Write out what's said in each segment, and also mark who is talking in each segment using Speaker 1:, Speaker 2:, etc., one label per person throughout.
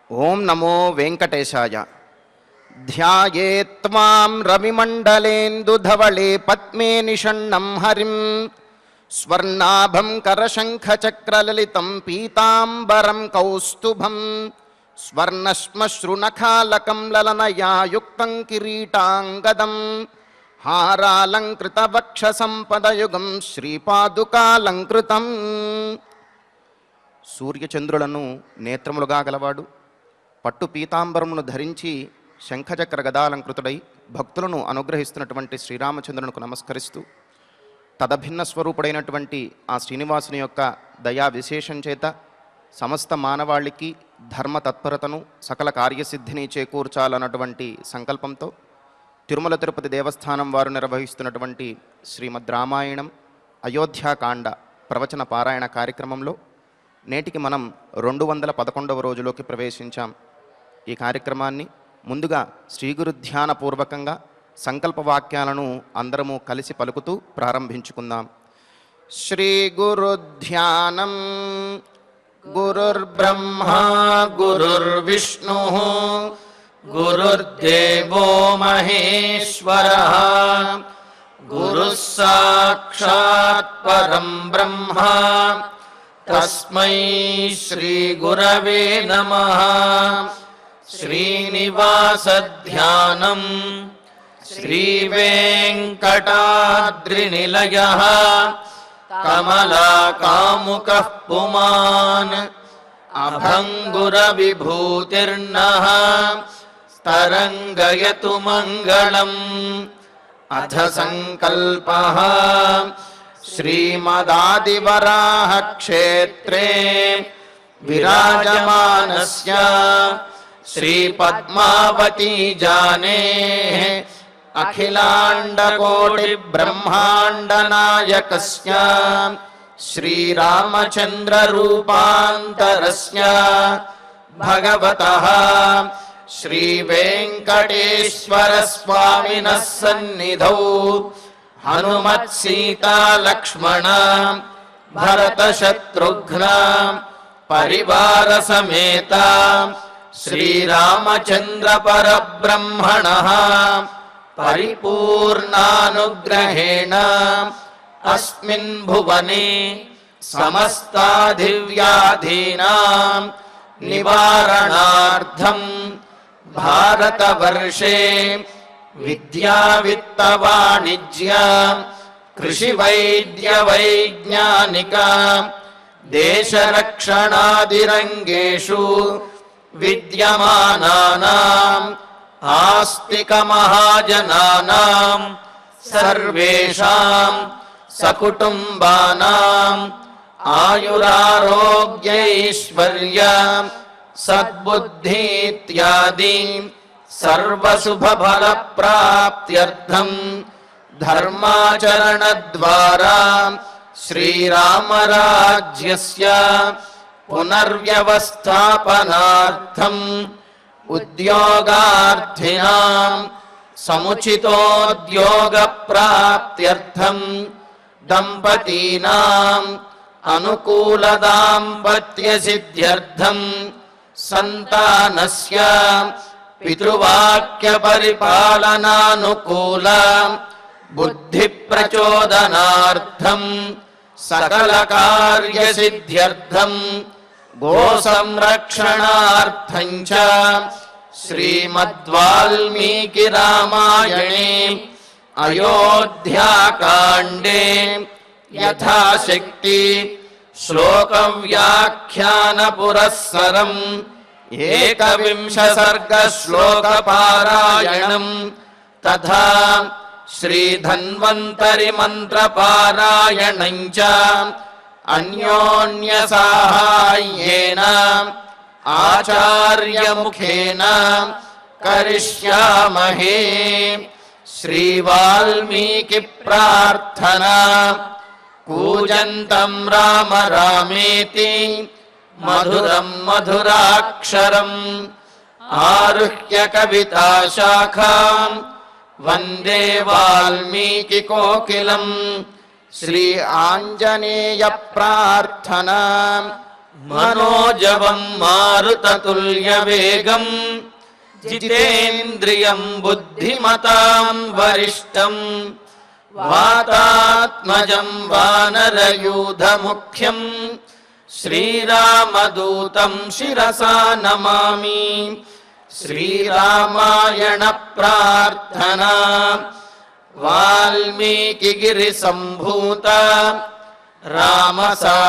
Speaker 1: ఓం నమో వెంకటేశాయ. ధ్యాయేత్మాం రవిమండలేందుధవళే పద్మే నిషణ్ణం హరిం స్వర్ణాభం కరశంఖచక్రలలితం పీతాంబరం కౌస్తుభం స్వర్ణశ్మశ్రునఖాలకం లలనయాయుక్తం కిరీటాంగదం హారాలంకృతవక్షసంపదయుగం శ్రీపాదుకాలంకృతం. సూర్యచంద్రులను నేత్రములుగా గలవాడు, పట్టు పీతాంబరమును ధరించి శంఖచక్ర గదాలంకృతుడై భక్తులను అనుగ్రహిస్తున్నటువంటి శ్రీరామచంద్రునికి నమస్కరిస్తూ, తదభిన్న స్వరూపుడైనటువంటి ఆ శ్రీనివాసుని యొక్క దయా విశేషం చేత సమస్త మానవాళికి ధర్మ తత్పరతను సకల కార్యసిద్ధిని చేకూర్చాలన్నటువంటి సంకల్పంతో తిరుమల తిరుపతి దేవస్థానం వారు నిర్వహిస్తున్నటువంటి శ్రీమద్ రామాయణం అయోధ్యాకాండ ప్రవచన పారాయణ కార్యక్రమంలో నేటికి మనం 211వ రోజులోకి ప్రవేశించాం. ఈ కార్యక్రమాన్ని ముందుగా శ్రీగురు ధ్యానపూర్వకంగా సంకల్పవాక్యాలను అందరము కలిసి పలుకుతూ ప్రారంభించుకుందాం. శ్రీ గురు ధ్యానం. గురుర్బ్రహ్మా గురుర్విష్ణు గురుర్దేవో మహేశ్వరః గురుః సాక్షాత్ పరం బ్రహ్మ తస్మై శ్రీ గురవే నమః. శ్రీనివాసధ్యానం శ్రీవేంకటాద్రినిలయః కమలాకాముకః పుమాన్ అభంగురవిభూతిర్నః తరంగయతు మంగళం. అథ సంకల్పః. శ్రీమదాదివరాహ క్షేత్రే విరాజమానస్య శ్రీపద్మావతీ జానేః అఖిలాండకోటి బ్రహ్మాండ నాయకస్య శ్రీరామచంద్ర రూపాంతరస్య భగవతః శ్రీవేంకటేశ్వర స్వామినః సన్నిధౌ హనుమత్ సీతా లక్ష్మణ భరత శత్రుఘ్న పరివార సమేత శ్రీరామచంద్ర పరబ్రహ్మణః పరిపూర్ణానుగ్రహేణ అస్మిన్ భువనే సమస్తాధివ్యాధీనాం నివారణార్థం భారతవర్షే విద్యా విత్త వాణిజ్య కృషి వైద్య వైజ్ఞానిక దేశరక్షణాదిరంగేషు విద్యమానానాం ఆస్తిక మహాజనానాం సర్వేషాం సకుటుంబానాం ఆయురారోగ్యైశ్వర్య సద్బుద్ధీత్యాది సర్వశుభఫలప్రాప్త్యర్థం ధర్మాచరణద్వారా శ్రీరామరాజ్యస్య పునర్వ్యవస్థాపనార్థం ఉద్యోగార్థినాం సముచితోద్యోగప్రాప్త్యర్థం దంపతీనాం అనుకూలదాంపత్యసిద్ధ్యర్థం సంతానస్య పితృవాక్య పరిపాలనానుకూల బుద్ధి ప్రచోదనార్థం సకల కార్యసిద్ధ్యర్థం గో సంరక్షణార్థం చ శ్రీమద్వాల్మీకి రామాయణే అయోధ్యాకాండే యథాశక్తి శ్లోకవ్యాఖ్యాన పురస్సరం ఏకవింశ సర్గ శ్లోక పారాయణం తథా శ్రీధన్వంతరి మంత్ర పారాయణం చ అన్యోన్య సాహాయ్యేన ఆచార్యముఖేన కరిష్యామహే. శ్రీవాల్మీకి ప్రార్థనా. కూజంతం రామ రామేతి మధురం మధురాక్షరం ఆరుహ్య కవితాశాఖాం వందే వాల్మీకి కోకిలం. శ్రీ ఆంజనేయ ప్రార్థనా. మనోజవం మారుతతుల్యవేగం జితేంద్రియం బుద్ధిమతాం వరిష్టం వాతాత్మజం వానరయూధముఖ్యం శ్రీరామదూతం శిరసా నమామి. శ్రీరామాయణ ప్రార్థనా వాల్మీకిగిరి సంభూత రామసాగరగామిని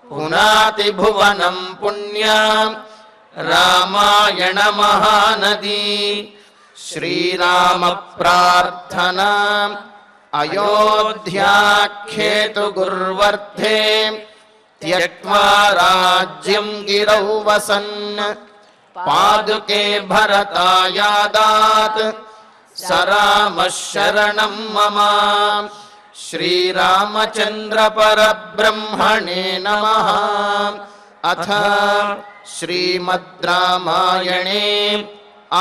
Speaker 1: పునాతి భువనం పుణ్య రామాయణ మహానది. శ్రీరామ ప్రార్థనా అయోధ్యాఖ్యేతు గుర్వర్ధే త్యక్త్వా రాజ్యం గిరౌ వసన్ పాదుకే భరతాయాదాత్ సరామః శరణం మమ. శ్రీరామచంద్ర పరబ్రహ్మణే నమః. అథ శ్రీమద్ రామాయణే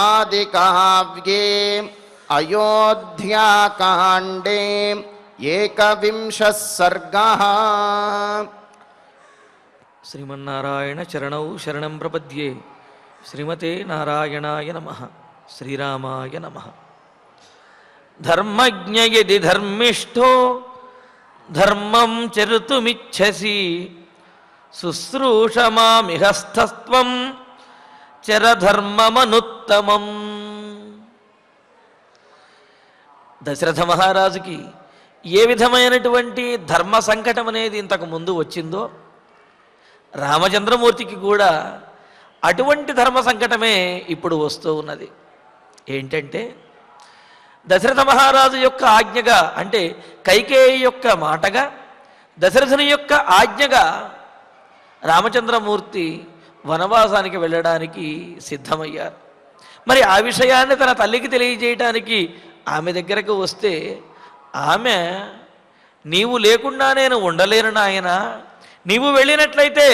Speaker 1: ఆదికావ్యే అయోధ్యాకాండే ఏకవింశः సర్గः.
Speaker 2: శ్రీమన్నారాయణ చరణౌ శరణం ప్రపద్యే. శ్రీమతే నారాయణాయ నమః. శ్రీరామాయ నమః. ధర్మజ్ఞ యది ధర్మిష్ఠో ధర్మం చరితుమిచ్ఛసి శుశ్రూషమామిహస్థస్త్వం చరధర్మమనుత్తమం. దశరథ మహారాజుకి ఏ విధమైనటువంటి ధర్మ సంకటం అనేది ఇంతకు ముందు వచ్చిందో రామచంద్రమూర్తికి కూడా అటువంటి ధర్మ సంకటమే ఇప్పుడు వస్తూ ఉన్నది. ఏంటంటే దశరథ మహారాజు యొక్క ఆజ్ఞగా, అంటే కైకేయి యొక్క మాటగా, దశరథుని యొక్క ఆజ్ఞగా రామచంద్రమూర్తి వనవాసానికి వెళ్ళడానికి సిద్ధమయ్యారు. మరి ఆ విషయాన్ని తన తల్లికి తెలియజేయటానికి ఆమె దగ్గరకు వస్తే ఆమె, నీవు లేకుండా నేను ఉండలేను నాయన, నీవు వెళ్ళినట్లయితే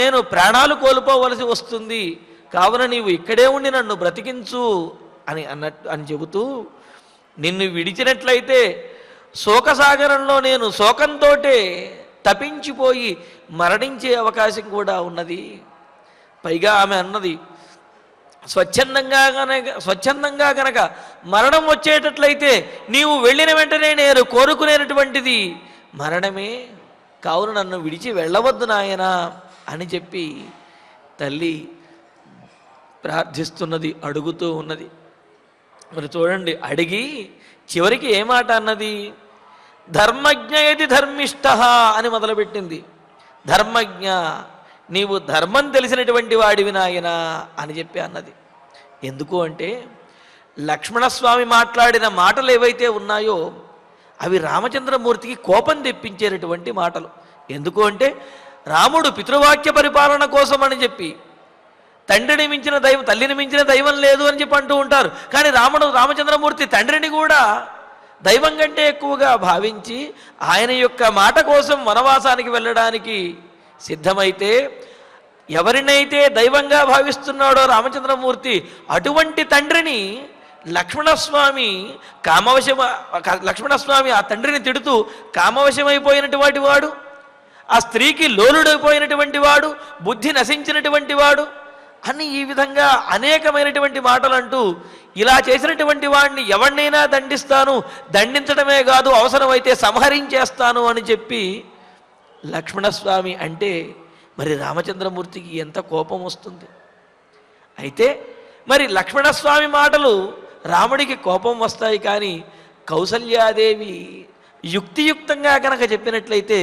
Speaker 2: నేను ప్రాణాలు కోల్పోవలసి వస్తుంది, కావున నీవు ఇక్కడే ఉండి నన్ను బ్రతికించు అని చెబుతూ, నిన్ను విడిచినట్లయితే శోకసాగరంలో నేను శోకంతో తపించిపోయి మరణించే అవకాశం కూడా ఉన్నది. పైగా ఆమె అన్నది, స్వచ్ఛందంగా గనక మరణం వచ్చేటట్లయితే నీవు వెళ్ళిన వెంటనే నేను కోరుకునేటటువంటిది మరణమే, కావున నన్ను విడిచి వెళ్ళవద్దు నాయనా అని చెప్పి తల్లి ప్రార్థిస్తున్నది, అడుగుతూ ఉన్నది. మరి చూడండి, అడిగి చివరికి ఏ మాట అన్నది? ధర్మజ్ఞ యది ధర్మిష్ఠ అని మొదలుపెట్టింది. ధర్మజ్ఞ, నీవు ధర్మం తెలిసినటువంటి వాడివి నాయనా అని చెప్పి అన్నది. ఎందుకు అంటే లక్ష్మణస్వామి మాట్లాడిన మాటలు ఏవైతే ఉన్నాయో అవి రామచంద్రమూర్తికి కోపం తెప్పించేటటువంటి మాటలు. ఎందుకు అంటే రాముడు పితృవాక్య పరిపాలన కోసం అని చెప్పి, తండ్రిని మించిన దైవం, తల్లిని మించిన దైవం లేదు అని చెప్పి అంటూ ఉంటారు. కానీ రామచంద్రమూర్తి తండ్రిని కూడా దైవం కంటే ఎక్కువగా భావించి ఆయన యొక్క మాట కోసం వనవాసానికి వెళ్ళడానికి సిద్ధమైతే, ఎవరినైతే దైవంగా భావిస్తున్నాడో రామచంద్రమూర్తి, అటువంటి తండ్రిని లక్ష్మణస్వామి ఆ తండ్రిని తిడుతూ కామవశమైపోయినటువంటి వాడు, ఆ స్త్రీకి లోలుడైపోయినటువంటి వాడు, బుద్ధి నశించినటువంటి వాడు అని ఈ విధంగా అనేకమైనటువంటి మాటలు అంటూ, ఇలా చేసినటువంటి వాడిని ఎవరినైనా దండిస్తాను, దండించడమే కాదు అవసరమైతే సంహరించేస్తాను అని చెప్పి లక్ష్మణస్వామి అంటే మరి రామచంద్రమూర్తికి ఎంత కోపం వస్తుంది. అయితే మరి లక్ష్మణస్వామి మాటలు రాముడికి కోపం వస్తాయి, కానీ కౌసల్యాదేవి యుక్తియుక్తంగా కనుక చెప్పినట్లయితే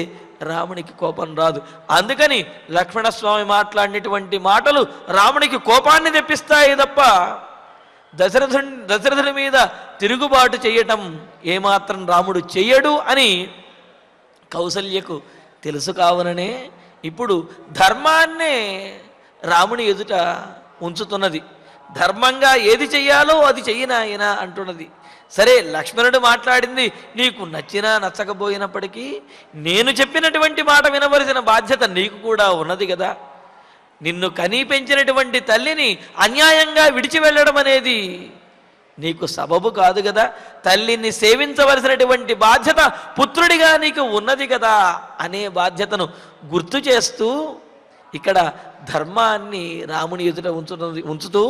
Speaker 2: రామునికి కోపం రాదు. అందుకని లక్ష్మణస్వామి మాట్లాడినటువంటి మాటలు రామునికి కోపాన్ని తెప్పిస్తాయి తప్ప దశరథుడి మీద తిరుగుబాటు చేయటం ఏమాత్రం రాముడు చెయ్యడు అని కౌసల్యకు తెలుసు. కావుననే ఇప్పుడు ధర్మాన్నే రాముని ఎదుట ఉంచుతున్నది. ధర్మంగా ఏది చెయ్యాలో అది చెయ్యినాయన అంటున్నది. సరే, లక్ష్మణుడు మాట్లాడింది నీకు నచ్చినా నచ్చకపోయినప్పటికీ నేను చెప్పినటువంటి మాట వినవలసిన బాధ్యత నీకు కూడా ఉన్నది కదా. నిన్ను కనీ పెంచినటువంటి తల్లిని అన్యాయంగా విడిచి వెళ్ళడం అనేది నీకు సబబు కాదు కదా, తల్లిని సేవించవలసినటువంటి బాధ్యత పుత్రుడిగా నీకు ఉన్నది కదా అనే బాధ్యతను గుర్తు చేస్తూ ఇక్కడ ధర్మాన్ని రాముని ఎదుట ఉంచుతూ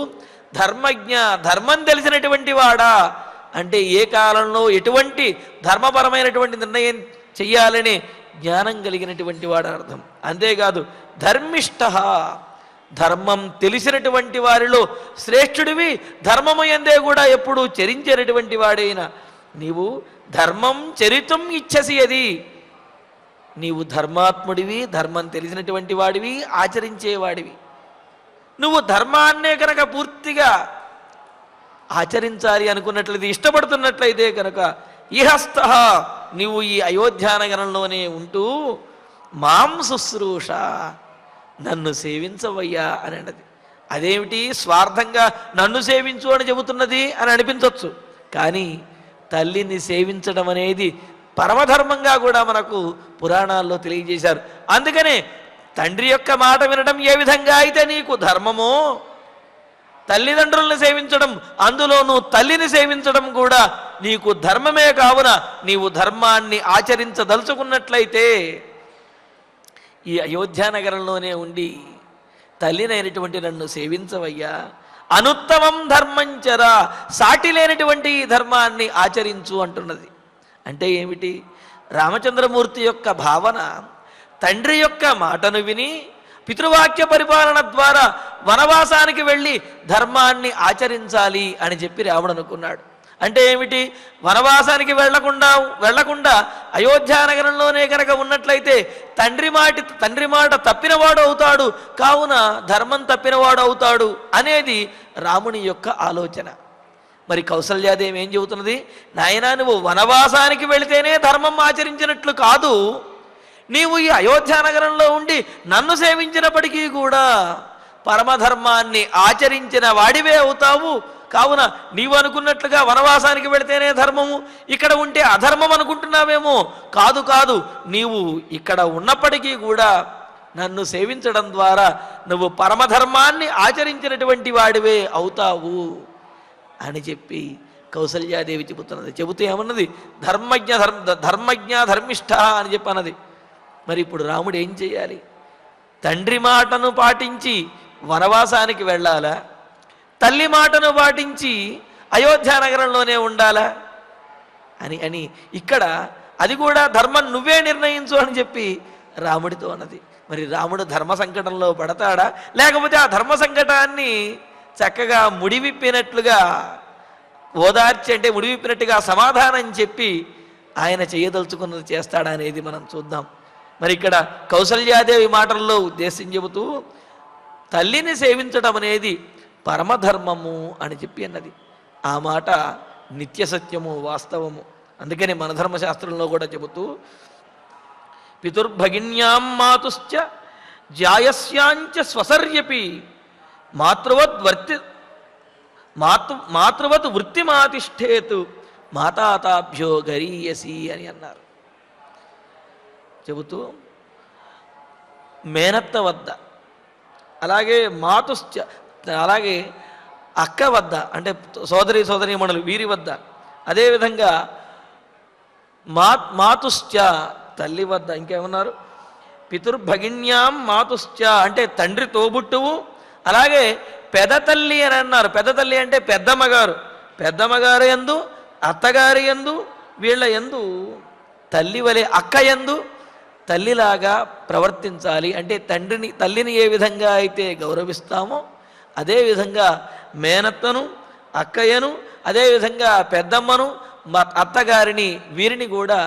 Speaker 2: ధర్మజ్ఞ, ధర్మం తెలిసినటువంటి వాడా అంటే ఏ కాలంలో ఎటువంటి ధర్మపరమైనటువంటి నిర్ణయం చెయ్యాలనే జ్ఞానం కలిగినటువంటి వాడు అర్థం. అంతేకాదు ధర్మిష్ఠ, ధర్మం తెలిసినటువంటి వారిలో శ్రేష్ఠుడివి, ధర్మము యందే కూడా ఎప్పుడు చరించేటటువంటి వాడైన నీవు ధర్మం చరితం ఇచ్చసి, అది నీవు ధర్మాత్ముడివి, ధర్మం తెలిసినటువంటి వాడివి, ఆచరించేవాడివి. నువ్వు ధర్మాన్నే కనుక పూర్తిగా ఆచరించాలి అనుకున్నట్లయితే, ఇష్టపడుతున్నట్లయితే కనుక ఇహస్థ నీవు ఈ అయోధ్యానగరంలోనే ఉంటూ మాం శుశ్రూష, నన్ను సేవించవయ్యా అని అన్నది. అదేమిటి స్వార్థంగా నన్ను సేవించు అని చెబుతున్నది అని అనిపించవచ్చు, కానీ తల్లిని సేవించడం అనేది పరమధర్మంగా కూడా మనకు పురాణాల్లో తెలియజేశారు. అందుకనే తండ్రి యొక్క మాట వినడం ఏ విధంగా అయితే నీకు ధర్మమో, తల్లిదండ్రులను సేవించడం, అందులోనూ తల్లిని సేవించడం కూడా నీకు ధర్మమే. కావున నీవు ధర్మాన్ని ఆచరించదలుచుకున్నట్లయితే ఈ అయోధ్యానగరంలోనే ఉండి తల్లినైనటువంటి నన్ను సేవించవయ్యా, అనుత్తమం ధర్మంచరా, సాటి లేనటువంటి ఈ ధర్మాన్ని ఆచరించు అంటున్నది. అంటే ఏమిటి? రామచంద్రమూర్తి యొక్క భావన తండ్రి యొక్క మాటను విని పితృవాక్య పరిపాలన ద్వారా వనవాసానికి వెళ్ళి ధర్మాన్ని ఆచరించాలి అని చెప్పి రాముడు అనుకున్నాడు. అంటే ఏమిటి? వనవాసానికి వెళ్లకుండా అయోధ్యానగరంలోనే కనుక ఉన్నట్లయితే తండ్రి మాట తప్పినవాడు అవుతాడు, కావున ధర్మం తప్పినవాడు అవుతాడు అనేది రాముని యొక్క ఆలోచన. మరి కౌసల్యాదేవి ఏం చెబుతున్నది? నాయనా, నువ్వు వనవాసానికి వెళితేనే ధర్మం ఆచరించినట్లు కాదు, నీవు ఈ అయోధ్యానగరంలో ఉండి నన్ను సేవించినప్పటికీ కూడా పరమధర్మాన్ని ఆచరించిన వాడివే అవుతావు. కావున నీవు అనుకున్నట్లుగా వనవాసానికి వెళితేనే ధర్మము, ఇక్కడ ఉంటే అధర్మం అనుకుంటున్నావేమో. కాదు కాదు, నీవు ఇక్కడ ఉన్నప్పటికీ కూడా నన్ను సేవించడం ద్వారా నువ్వు పరమధర్మాన్ని ఆచరించినటువంటి వాడివే అవుతావు అని చెప్పి కౌసల్యాదేవి చెబుతున్నది. చెబుతూ ఏమన్నది? ధర్మజ్ఞ ధర్మిష్ఠ అని చెప్పన్నది. మరి ఇప్పుడు రాముడు ఏం చేయాలి? తండ్రి మాటను పాటించి వనవాసానికి వెళ్ళాలా, తల్లి మాటను పాటించి అయోధ్యానగరంలోనే ఉండాలా అని ఇక్కడ అది కూడా ధర్మం నువ్వే నిర్ణయించు అని చెప్పి రాముడితో అన్నది. మరి రాముడు ధర్మ సంకటంలో పడతాడా, లేకపోతే ఆ ధర్మ సంకటాన్ని చక్కగా ముడివిప్పినట్లుగా ఓదార్చి, అంటే ముడివిప్పినట్టుగా సమాధానం చెప్పి ఆయన చేయదలుచుకున్నది చేస్తాడా అనేది మనం చూద్దాం. మరి ఇక్కడ కౌసల్యాదేవి మాటల్లో ఉద్దేశం చెబుతూ తల్లిని సేవించడం అనేది పరమధర్మము అని చెప్పి అన్నది. ఆ మాట నిత్య సత్యము, వాస్తవము. అందుకని మన ధర్మశాస్త్రంలో కూడా చెబుతూ పితుర్భగిన్యాం మాతుశ్చ జాయస్యాంచ స్వసర్యపి మాతృవత్ వృత్తిమాతిష్ఠేతు మాతాతాభ్యో గరీయసి అని అన్నారు. చెబుతూ మేనత్త వద్ద, అలాగే మాతుశ్చ, అలాగే అక్క వద్ద, అంటే సోదరీమణులు వీరి వద్ద, అదేవిధంగా మాతుశ్చ తల్లి వద్ద, ఇంకేమన్నారు? పితుర్భగిన్యాం మాతుశ్చ అంటే తండ్రి తోబుట్టువు, అలాగే పెదతల్లి అని అన్నారు. పెదతల్లి అంటే పెద్దమ్మగారు యందు, అత్తగారి యందు, వీళ్ళ యందు తల్లి వలె అక్క యందు తల్లిలాగా ప్రవర్తించాలి. అంటే తల్లిని ఏ విధంగా అయితే గౌరవిస్తామో అదేవిధంగా మేనత్తను, అక్కయ్యను, అదేవిధంగా పెద్దమ్మను, అత్తగారిని, వీరిని కూడా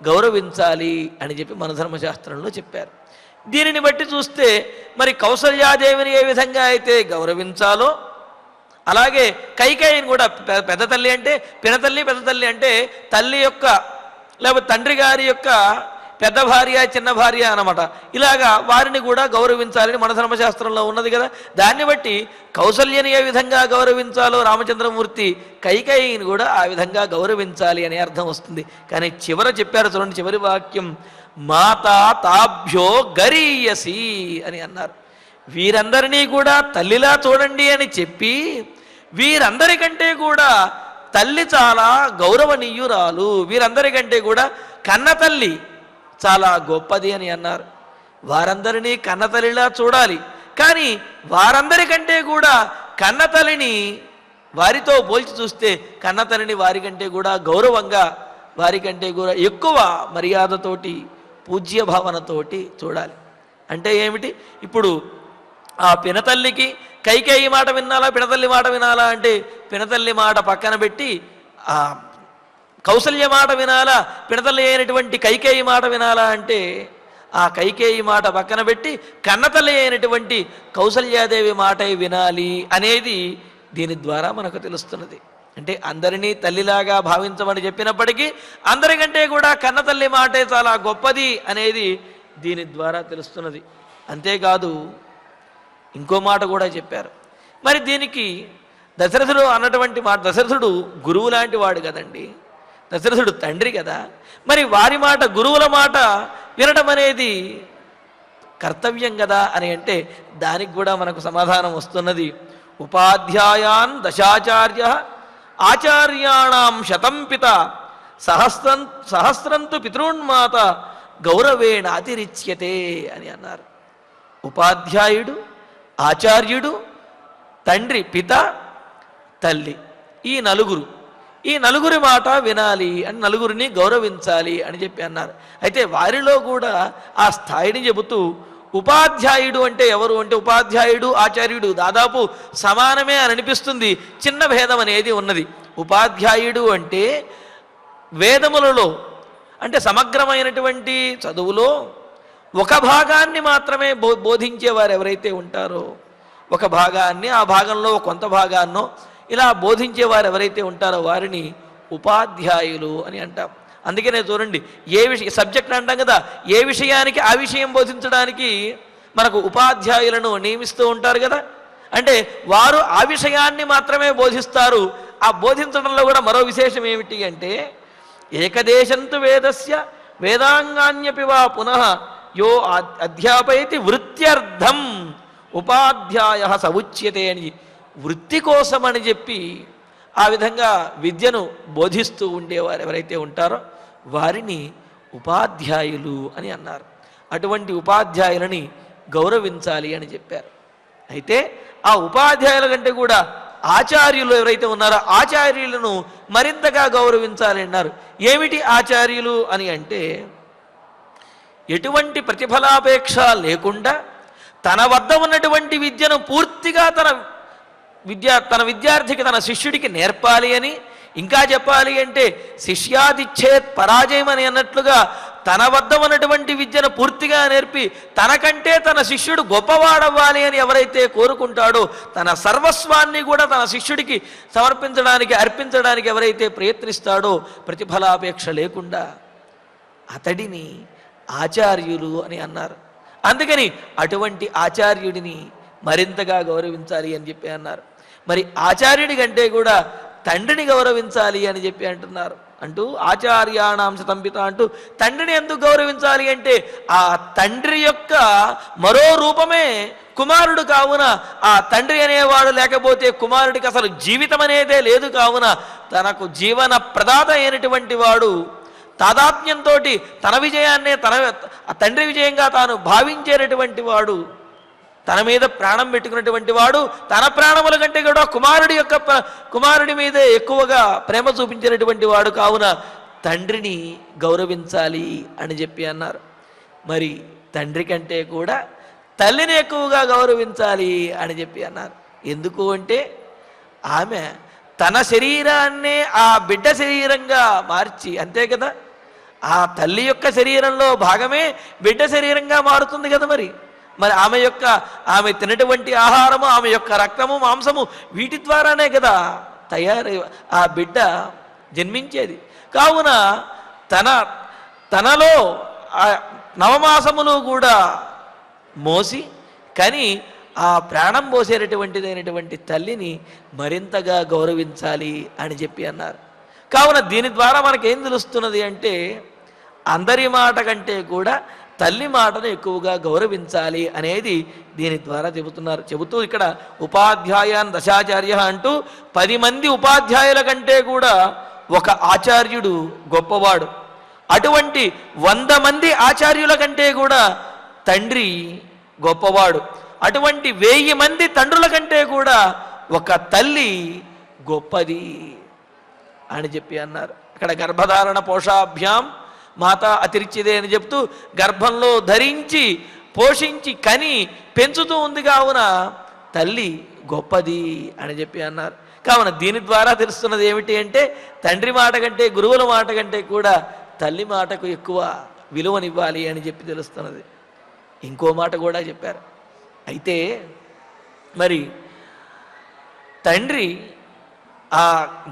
Speaker 2: గౌరవించాలి అని చెప్పి మన ధర్మశాస్త్రంలో చెప్పారు. దీనిని బట్టి చూస్తే మరి కౌసల్యాదేవిని ఏ విధంగా అయితే గౌరవించాలో, అలాగే కైకేయిని కూడా పెద్ద తల్లి అంటే పెద్దతల్లి అంటే తల్లి యొక్క లేకపోతే తండ్రి గారి యొక్క పెద్ద భార్య, చిన్న భార్య అన్నమాట. ఇలాగా వారిని కూడా గౌరవించాలని మన ధర్మశాస్త్రంలో ఉన్నది కదా. దాన్ని బట్టి కౌసల్యని ఏ విధంగా గౌరవించాలో రామచంద్రమూర్తి కైకేయిని కూడా ఆ విధంగా గౌరవించాలి అనే అర్థం వస్తుంది. కానీ చెప్పారు చూడండి, చివరి వాక్యం మాతా తాభ్యో గరీయసి అని అన్నారు. వీరందరినీ కూడా తల్లిలా చూడండి అని చెప్పి వీరందరికంటే కూడా తల్లి చాలా గౌరవనీయురాలు, వీరందరికంటే కూడా కన్నతల్లి చాలా గొప్పది అని అన్నారు. వారందరినీ కన్నతల్లిలా చూడాలి, కానీ వారందరికంటే కూడా కన్నతల్లిని వారితో పోల్చి చూస్తే కన్నతల్లిని వారికంటే కూడా గౌరవంగా, వారికంటే కూడా ఎక్కువ మర్యాదతోటి, పూజ్య భావనతోటి చూడాలి. అంటే ఏమిటి? ఇప్పుడు ఆ పినతల్లికి కైకేయి మాట వినాలా, పినతల్లి మాట వినాలా అంటే పినతల్లి మాట పక్కన పెట్టి ఆ కౌసల్య మాట వినాలా, పినతల్లి అయినటువంటి కైకేయి మాట వినాలా అంటే ఆ కైకేయి మాట పక్కన పెట్టి కన్నతల్లి అయినటువంటి కౌసల్యాదేవి మాటే వినాలి అనేది దీని ద్వారా మనకు తెలుస్తున్నది. అంటే అందరినీ తల్లిలాగా భావించమని చెప్పినప్పటికీ అందరికంటే కూడా కన్నతల్లి మాటే చాలా గొప్పది అనేది దీని ద్వారా తెలుస్తున్నది. అంతేకాదు ఇంకో మాట కూడా చెప్పారు. మరి దీనికి దశరథుడు అన్నటువంటి మాట, దశరథుడు గురువు లాంటి వాడు కదండి, దశరథుడు తండ్రి కదా, మరి వారి మాట, గురువుల మాట వినడం అనేది కర్తవ్యం కదా అని అంటే దానికి కూడా మనకు సమాధానం వస్తున్నది. ఉపాధ్యాయాన్ దశాచార్య ఆచార్యాణం శతం పిత సహస్రంతు పితృన్మాత గౌరవేణ అతిరిచ్యతే అని అన్నారు. ఉపాధ్యాయుడు, ఆచార్యుడు, తండ్రి, పిత, తల్లి, ఈ నలుగురి మాట వినాలి అని, నలుగురిని గౌరవించాలి అని చెప్పి అన్నారు. అయితే వారిలో కూడా ఆ స్థాయిని చెబుతూ ఉపాధ్యాయుడు అంటే ఎవరు అంటే ఉపాధ్యాయుడు, ఆచార్యుడు దాదాపు సమానమే అని అనిపిస్తుంది, చిన్న భేదం అనేది ఉన్నది. ఉపాధ్యాయుడు అంటే వేదములలో అంటే సమగ్రమైనటువంటి చదువులో ఒక భాగాన్ని మాత్రమే బోధించేవారు ఎవరైతే ఉంటారో, ఒక భాగాన్ని, ఆ భాగంలో కొంత భాగాన్నో ఇలా బోధించేవారు ఎవరైతే ఉంటారో వారిని ఉపాధ్యాయులు అని అంటాం. అందుకనే చూడండి, ఏ విషయం సబ్జెక్ట్ అంటాం కదా, ఏ విషయానికి ఆ విషయం బోధించడానికి మనకు ఉపాధ్యాయులను నియమిస్తూ ఉంటారు కదా. అంటే వారు ఆ విషయాన్ని మాత్రమే బోధిస్తారు. ఆ బోధించడంలో కూడా మరో విశేషం ఏమిటి అంటే ఏకదేశంతు వేదస్య వేదాంగాన్యపి వా పునః యో అధ్యాపయతి వృత్త్యర్థం ఉపాధ్యాయ సముచ్యతే అని, వృత్తి కోసమని చెప్పి ఆ విధంగా విద్యను బోధిస్తూ ఉండేవారు ఎవరైతే ఉంటారో వారిని ఉపాధ్యాయులు అని అన్నారు. అటువంటి ఉపాధ్యాయులని గౌరవించాలి అని చెప్పారు. అయితే ఆ ఉపాధ్యాయుల కంటే కూడా ఆచార్యులు ఎవరైతే ఉన్నారో ఆచార్యులను మరింతగా గౌరవించాలి అన్నారు. ఏమిటి ఆచార్యులు అని అంటే ఎటువంటి ప్రతిఫలాపేక్ష లేకుండా తన వద్ద ఉన్నటువంటి విద్యను పూర్తిగా తన విద్యార్థికి, తన శిష్యుడికి నేర్పాలి అని, ఇంకా చెప్పాలి అంటే శిష్యాదిచ్చేత్ పరాజయం అని అన్నట్లుగా తన వద్ద ఉన్నటువంటి విద్యను పూర్తిగా నేర్పి తనకంటే తన శిష్యుడు గొప్పవాడవ్వాలి అని ఎవరైతే కోరుకుంటాడో, తన సర్వస్వాన్ని కూడా తన శిష్యుడికి సమర్పించడానికి, అర్పించడానికి ఎవరైతే ప్రయత్నిస్తాడో ప్రతిఫలాపేక్ష లేకుండా అతడిని ఆచార్యులు అని అన్నారు. అందుకని అటువంటి ఆచార్యుడిని మరింతగా గౌరవించాలి అని చెప్పి అన్నారు. మరి ఆచార్యుడి కంటే కూడా తండ్రిని గౌరవించాలి అని చెప్పి అంటున్నారు. అంటూ ఆచార్యాణం శతం పిత అంటూ తండ్రిని ఎందుకు గౌరవించాలి అంటే ఆ తండ్రి యొక్క మరో రూపమే కుమారుడు కావున, ఆ తండ్రి అనేవాడు లేకపోతే కుమారుడికి అసలు జీవితం అనేదే లేదు కావున తనకు జీవన ప్రదాత అయినటువంటి వాడు తాదాత్మ్యంతో తన విజయాన్నే ఆ తండ్రి విజయంగా తాను భావించేటటువంటి వాడు, తన మీద ప్రాణం పెట్టుకున్నటువంటి వాడు, తన ప్రాణముల కంటే కూడా కుమారుడి మీదే ఎక్కువగా ప్రేమ చూపించినటువంటి వాడు కావున తండ్రిని గౌరవించాలి అని చెప్పి అన్నారు. మరి తండ్రి కంటే కూడా తల్లిని ఎక్కువగా గౌరవించాలి అని చెప్పి అన్నారు. ఎందుకు అంటే ఆమె తన శరీరాన్నే ఆ బిడ్డ శరీరంగా మార్చి, అంతే కదా, ఆ తల్లి యొక్క శరీరంలో భాగమే బిడ్డ శరీరంగా మారుతుంది కదా. మరి ఆమె తినటువంటి ఆహారము, ఆమె యొక్క రక్తము, మాంసము వీటి ద్వారానే కదా ఆ బిడ్డ జన్మించేది. కావున తనలో నవమాసములు కూడా మోసి కానీ ఆ ప్రాణం పోసేటటువంటిదైనటువంటి తల్లిని మరింతగా గౌరవించాలి అని చెప్పి అన్నారు. కావున దీని ద్వారా మనకేం తెలుస్తున్నది అంటే అందరి మాట కంటే కూడా తల్లి మాటను ఎక్కువగా గౌరవించాలి అనేది దీని ద్వారా చెబుతూ ఇక్కడ ఉపాధ్యాయాన్ దశాచార్య అంటూ 10 మంది ఉపాధ్యాయుల కంటే కూడా ఒక ఆచార్యుడు గొప్పవాడు. అటువంటి 100 మంది ఆచార్యుల కంటే కూడా తండ్రి గొప్పవాడు. అటువంటి 1000 మంది తండ్రుల కంటే కూడా ఒక తల్లి గొప్పది అని చెప్పి అన్నారు. ఇక్కడ గర్భధారణ పోషాభ్యాం మాత అతిరిచిదే అని చెప్తూ గర్భంలో ధరించి పోషించి కని పెంచుతూ ఉంది కావున తల్లి గొప్పది అని చెప్పి అన్నారు. కావున దీని ద్వారా తెలుస్తున్నది ఏమిటి అంటే తండ్రి మాట కంటే గురువుల మాట కంటే కూడా తల్లి మాటకు ఎక్కువ విలువనివ్వాలి అని చెప్పి తెలుస్తున్నది. ఇంకో మాట కూడా చెప్పారు. అయితే మరి తండ్రి ఆ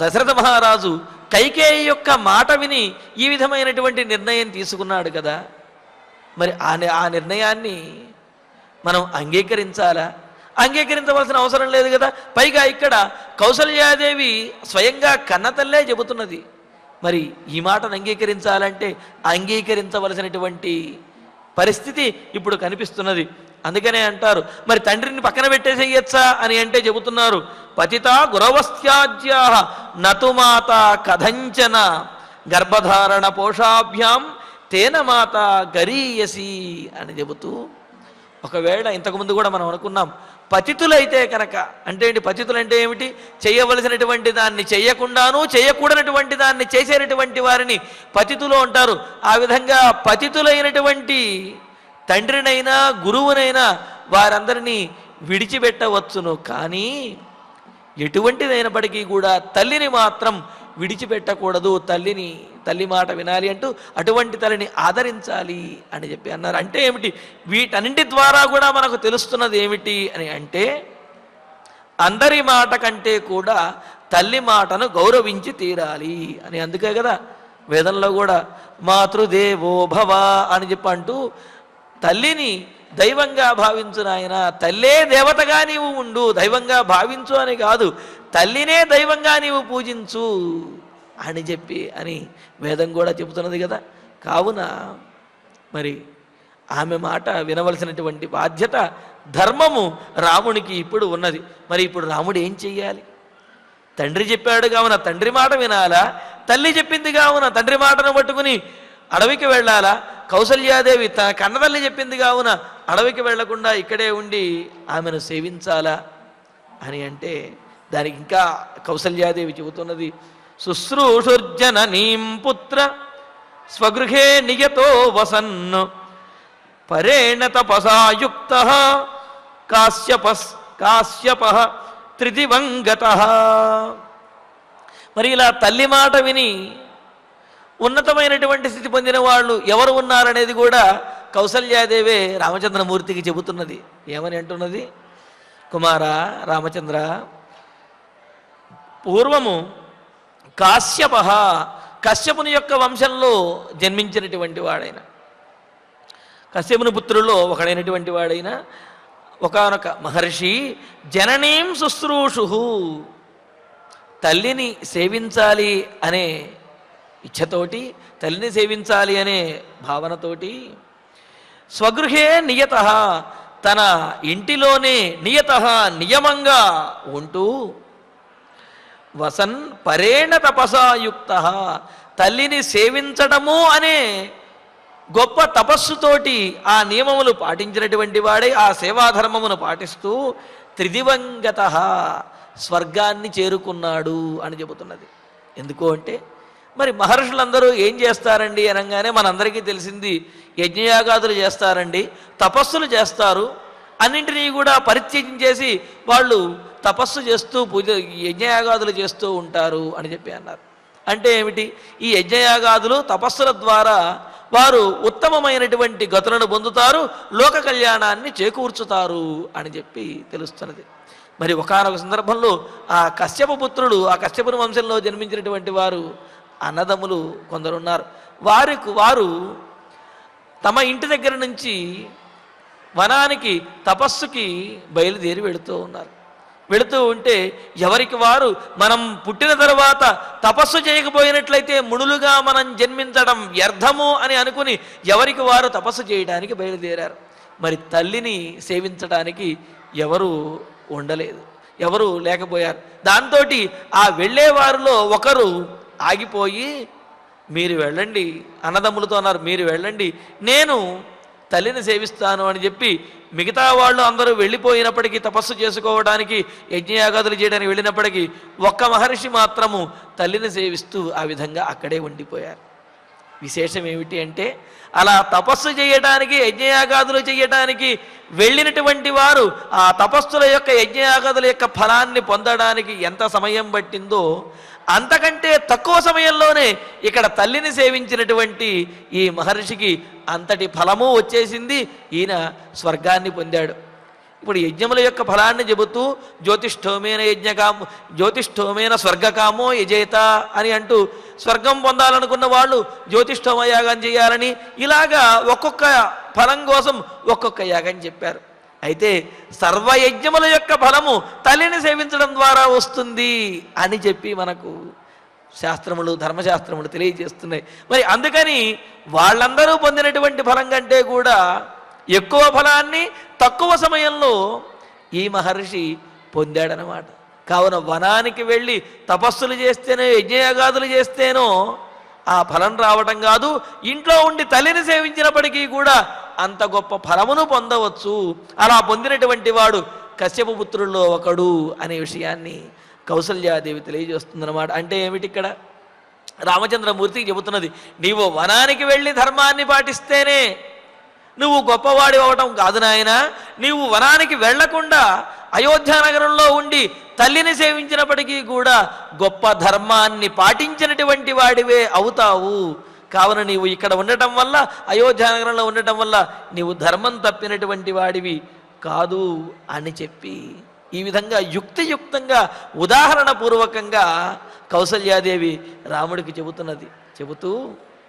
Speaker 2: దశరథ మహారాజు కైకేయి యొక్క మాట విని ఈ విధమైనటువంటి నిర్ణయం తీసుకున్నాడు కదా, మరి ఆ నిర్ణయాన్ని మనం అంగీకరించాలా? అంగీకరించవలసిన అవసరం లేదు కదా. పైగా ఇక్కడ కౌసల్యాదేవి స్వయంగా కన్నతల్లే చెబుతున్నది. మరి ఈ మాటను అంగీకరించాలంటే అంగీకరించవలసినటువంటి పరిస్థితి ఇప్పుడు కనిపిస్తున్నది. అందుకనే అంటారు మరి తండ్రిని పక్కన పెట్టేసేయచ్చా అని అంటే చెబుతున్నారు, పతిత గురవస్త్యాజ్యా నతుమాత కథంచన గర్భధారణ పోషాభ్యాం తేన మాత గరీయసి అని చెబుతూ, ఒకవేళ ఇంతకుముందు కూడా మనం అనుకున్నాం పతితులైతే కనుక అంటే ఏంటి, పతితులు అంటే ఏమిటి, చేయవలసినటువంటి దాన్ని చేయకుండాను చేయకూడనటువంటి దాన్ని చేసేటటువంటి వారిని పతితులు అంటారు. ఆ విధంగా పతితులైనటువంటి తండ్రినైనా గురువునైనా వారందరినీ విడిచిపెట్టవచ్చును, కానీ ఎటువంటిదైనప్పటికీ కూడా తల్లిని మాత్రం విడిచిపెట్టకూడదు. తల్లి మాట వినాలి అంటూ అటువంటి తల్లిని ఆదరించాలి అని చెప్పి అన్నారు. అంటే ఏమిటి, వీటన్నింటి ద్వారా కూడా మనకు తెలుస్తున్నది ఏమిటి అని అంటే అందరి మాట కంటే కూడా తల్లి మాటను గౌరవించి తీరాలి అని. అందుకే కదా వేదంలో కూడా మాతృదేవో భవ అని చెప్పి అంటూ తల్లిని దైవంగా భావించు నాయన, తల్లే దేవతగా నీవు ఉండు, దైవంగా భావించు అని కాదు, తల్లినే దైవంగా నీవు పూజించు అని చెప్పి అని వేదం కూడా చెబుతున్నది కదా. కావున మరి ఆమె మాట వినవలసినటువంటి బాధ్యత ధర్మము రామునికి ఇప్పుడు ఉన్నది. మరి ఇప్పుడు రాముడు ఏం చెయ్యాలి? తండ్రి చెప్పాడు కావున తండ్రి మాట వినాలా, తల్లి చెప్పింది కావున తండ్రి మాటను పట్టుకుని అడవికి వెళ్ళాలా, కౌసల్యాదేవి తన కన్నతల్లి చెప్పింది కావున అడవికి వెళ్లకుండా ఇక్కడే ఉండి ఆమెను సేవించాలా అని అంటే దానికి ఇంకా కౌసల్యాదేవి చెబుతున్నది, శుశ్రూషుర్జననీం పుత్ర స్వగృహే నియతో వసన్ పరేణ తపసాయుక్త కాశ్యప త్రిదివంగతః. మరి ఇలా తల్లి మాట విని ఉన్నతమైనటువంటి స్థితి పొందిన వాళ్ళు ఎవరు ఉన్నారనేది కూడా కౌసల్యాదేవే రామచంద్రమూర్తికి చెబుతున్నది. ఏమని అంటున్నది, కుమారా రామచంద్ర, పూర్వము కశ్యపుని యొక్క వంశంలో జన్మించినటువంటి వాడైన, కశ్యపుని పుత్రుల్లో ఒకడైనటువంటి వాడైన ఒకానొక మహర్షి జననీం శుశ్రూషు, తల్లిని సేవించాలి అనే ఇచ్ఛతోటి, తల్లిని సేవించాలి అనే భావనతోటి స్వగృహే నియత, తన ఇంటిలోనే నియత నియమంగా ఉంటూ వసన్ పరేణ తపసాయుక్త, తల్లిని సేవించడము అనే గొప్ప తపస్సుతోటి ఆ నియమములు పాటించినటువంటి వాడే ఆ సేవాధర్మమును పాటిస్తూ త్రిదివంగత స్వర్గాన్ని చేరుకున్నాడు అని చెబుతున్నది. ఎందుకు అంటే మరి మహర్షులందరూ ఏం చేస్తారండి అనగానే మనందరికీ తెలిసింది, యజ్ఞయాగాదులు చేస్తారండి, తపస్సులు చేస్తారు, అన్నింటినీ కూడా పరిత్యజించేసి వాళ్ళు తపస్సు చేస్తూ యజ్ఞయాగాదులు చేస్తూ ఉంటారు అని చెప్పి అన్నారు. అంటే ఏమిటి, ఈ యజ్ఞయాగాదులు తపస్సుల ద్వారా వారు ఉత్తమమైనటువంటి గతులను పొందుతారు, లోక కళ్యాణాన్ని చేకూర్చుతారు అని చెప్పి తెలుస్తున్నది. మరి ఒకానొక సందర్భంలో ఆ కశ్యప పుత్రుడు, ఆ కశ్యపుని వంశంలో జన్మించినటువంటి వారు అన్నదమ్ములు కొందరున్నారు. వారు తమ ఇంటి దగ్గర నుంచి వనానికి తపస్సుకి బయలుదేరి వెళుతూ ఉన్నారు. వెళుతూ ఉంటే ఎవరికి వారు మనం పుట్టిన తర్వాత తపస్సు చేయకపోయినట్లయితే మునులుగా మనం జన్మించడం వ్యర్థము అని అనుకుని ఎవరికి వారు తపస్సు చేయడానికి బయలుదేరారు. మరి తల్లిని సేవించడానికి ఎవరు ఉండలేదు, ఎవరు లేకపోయారు. దాంతో ఆ వెళ్ళేవారిలో ఒకరు ఆగిపోయి, మీరు వెళ్ళండి, అన్నదమ్ములతో అన్నారు, మీరు వెళ్ళండి, నేను తల్లిని సేవిస్తాను అని చెప్పి మిగతా వాళ్ళు అందరూ వెళ్ళిపోయినప్పటికీ, తపస్సు చేసుకోవడానికి యజ్ఞయాగాదులు చేయడానికి వెళ్ళినప్పటికీ ఒక్క మహర్షి మాత్రము తల్లిని సేవిస్తూ ఆ విధంగా అక్కడే ఉండిపోయారు. విశేషం ఏమిటి అంటే, అలా తపస్సు చేయడానికి యజ్ఞయాగాదులు చేయడానికి వెళ్ళినటువంటి వారు ఆ తపస్సుల యొక్క యజ్ఞయాగాదుల యొక్క ఫలాన్ని పొందడానికి ఎంత సమయం పట్టిందో అంతకంటే తక్కువ సమయంలోనే ఇక్కడ తల్లిని సేవించినటువంటి ఈ మహర్షికి అంతటి ఫలము వచ్చేసింది. ఈయన స్వర్గాన్ని పొందాడు. ఇప్పుడు యజ్ఞముల యొక్క ఫలాన్ని చెబుతూ జ్యోతిష్ఠోమేన స్వర్గకామో యజేత అని అంటూ స్వర్గం పొందాలనుకున్న వాళ్ళు జ్యోతిష్ఠోమ యాగం చేయాలని ఇలాగా ఒక్కొక్క ఫలం కోసం ఒక్కొక్క యాగం చెప్పారు. అయితే సర్వయజ్ఞముల యొక్క ఫలము తల్లిని సేవించడం ద్వారా వస్తుంది అని చెప్పి మనకు శాస్త్రములు, ధర్మశాస్త్రములు తెలియజేస్తున్నాయి. మరి అందుకని వాళ్ళందరూ పొందినటువంటి ఫలం కంటే కూడా ఎక్కువ ఫలాన్ని తక్కువ సమయంలో ఈ మహర్షి పొందాడనమాట. కావున వనానికి వెళ్ళి తపస్సులు చేస్తేనో యజ్ఞయాగాదులు చేస్తేనో ఆ ఫలం రావటం కాదు, ఇంట్లో ఉండి తల్లిని సేవించినప్పటికీ కూడా అంత గొప్ప ఫలమును పొందవచ్చు. అలా పొందినటువంటి వాడు కశ్యప పుత్రుల్లో ఒకడు అనే విషయాన్ని కౌసల్యాదేవి తెలియజేస్తుందన్నమాట. అంటే ఏమిటి, ఇక్కడ రామచంద్రమూర్తికి చెబుతున్నది, నీవు వనానికి వెళ్ళి ధర్మాన్ని పాటిస్తేనే నువ్వు గొప్పవాడి అవటం కాదు నాయన, నీవు వనానికి వెళ్లకుండా అయోధ్యానగరంలో ఉండి తల్లిని సేవించినప్పటికీ కూడా గొప్ప ధర్మాన్ని పాటించినటువంటి వాడివే అవుతావు. కావున నీవు ఇక్కడ ఉండటం వల్ల, అయోధ్యానగరంలో ఉండటం వల్ల నీవు ధర్మం తప్పినటువంటి వాడివి కాదు అని చెప్పి ఈ విధంగా యుక్తియుక్తంగా ఉదాహరణపూర్వకంగా కౌసల్యాదేవి రాముడికి చెబుతున్నది. చెబుతూ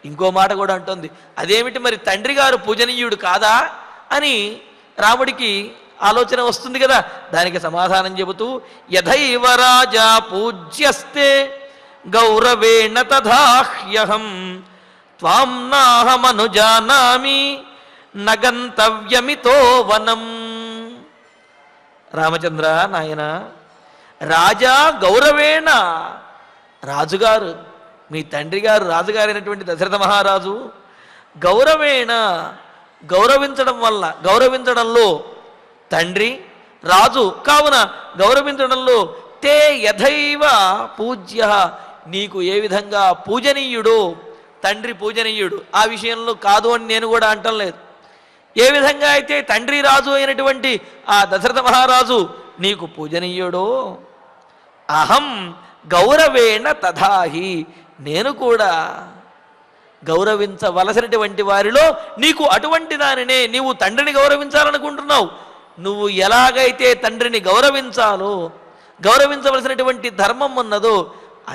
Speaker 2: ఇంకో మాట కూడా అంటుంది, అదేమిటి మరి తండ్రి గారు పూజనీయుడు కాదా అని రాముడికి ఆలోచన వస్తుంది కదా. దానికి సమాధానం చెబుతూ, యథైవ రాజా పూజ్యస్తే గౌరవేణ తథాహ్యహం త్వాం నాహమనుజానామి నగంతవ్యమితో వనం. రామచంద్ర నాయన, రాజా గౌరవేణ, రాజుగారు మీ తండ్రి గారు రాజుగారైనటువంటి దశరథ మహారాజు గౌరవేణ, గౌరవించడంలో తండ్రి రాజు కావున గౌరవించడంలో తే యథైవ పూజ్య, నీకు ఏ విధంగా పూజనీయుడో, తండ్రి పూజనీయుడు ఆ విషయంలో కాదు అని నేను కూడా అంటం లేదు. ఏ విధంగా అయితే తండ్రి రాజు అయినటువంటి ఆ దశరథ మహారాజు నీకు పూజనీయుడో, అహం గౌరవేణ తథాహి, నేను కూడా గౌరవించవలసినటువంటి వారిలో నీకు అటువంటి దానినే. నీవు తండ్రిని గౌరవించాలనుకుంటున్నావు, నువ్వు ఎలాగైతే తండ్రిని గౌరవించాలో, గౌరవించవలసినటువంటి ధర్మం ఉన్నదో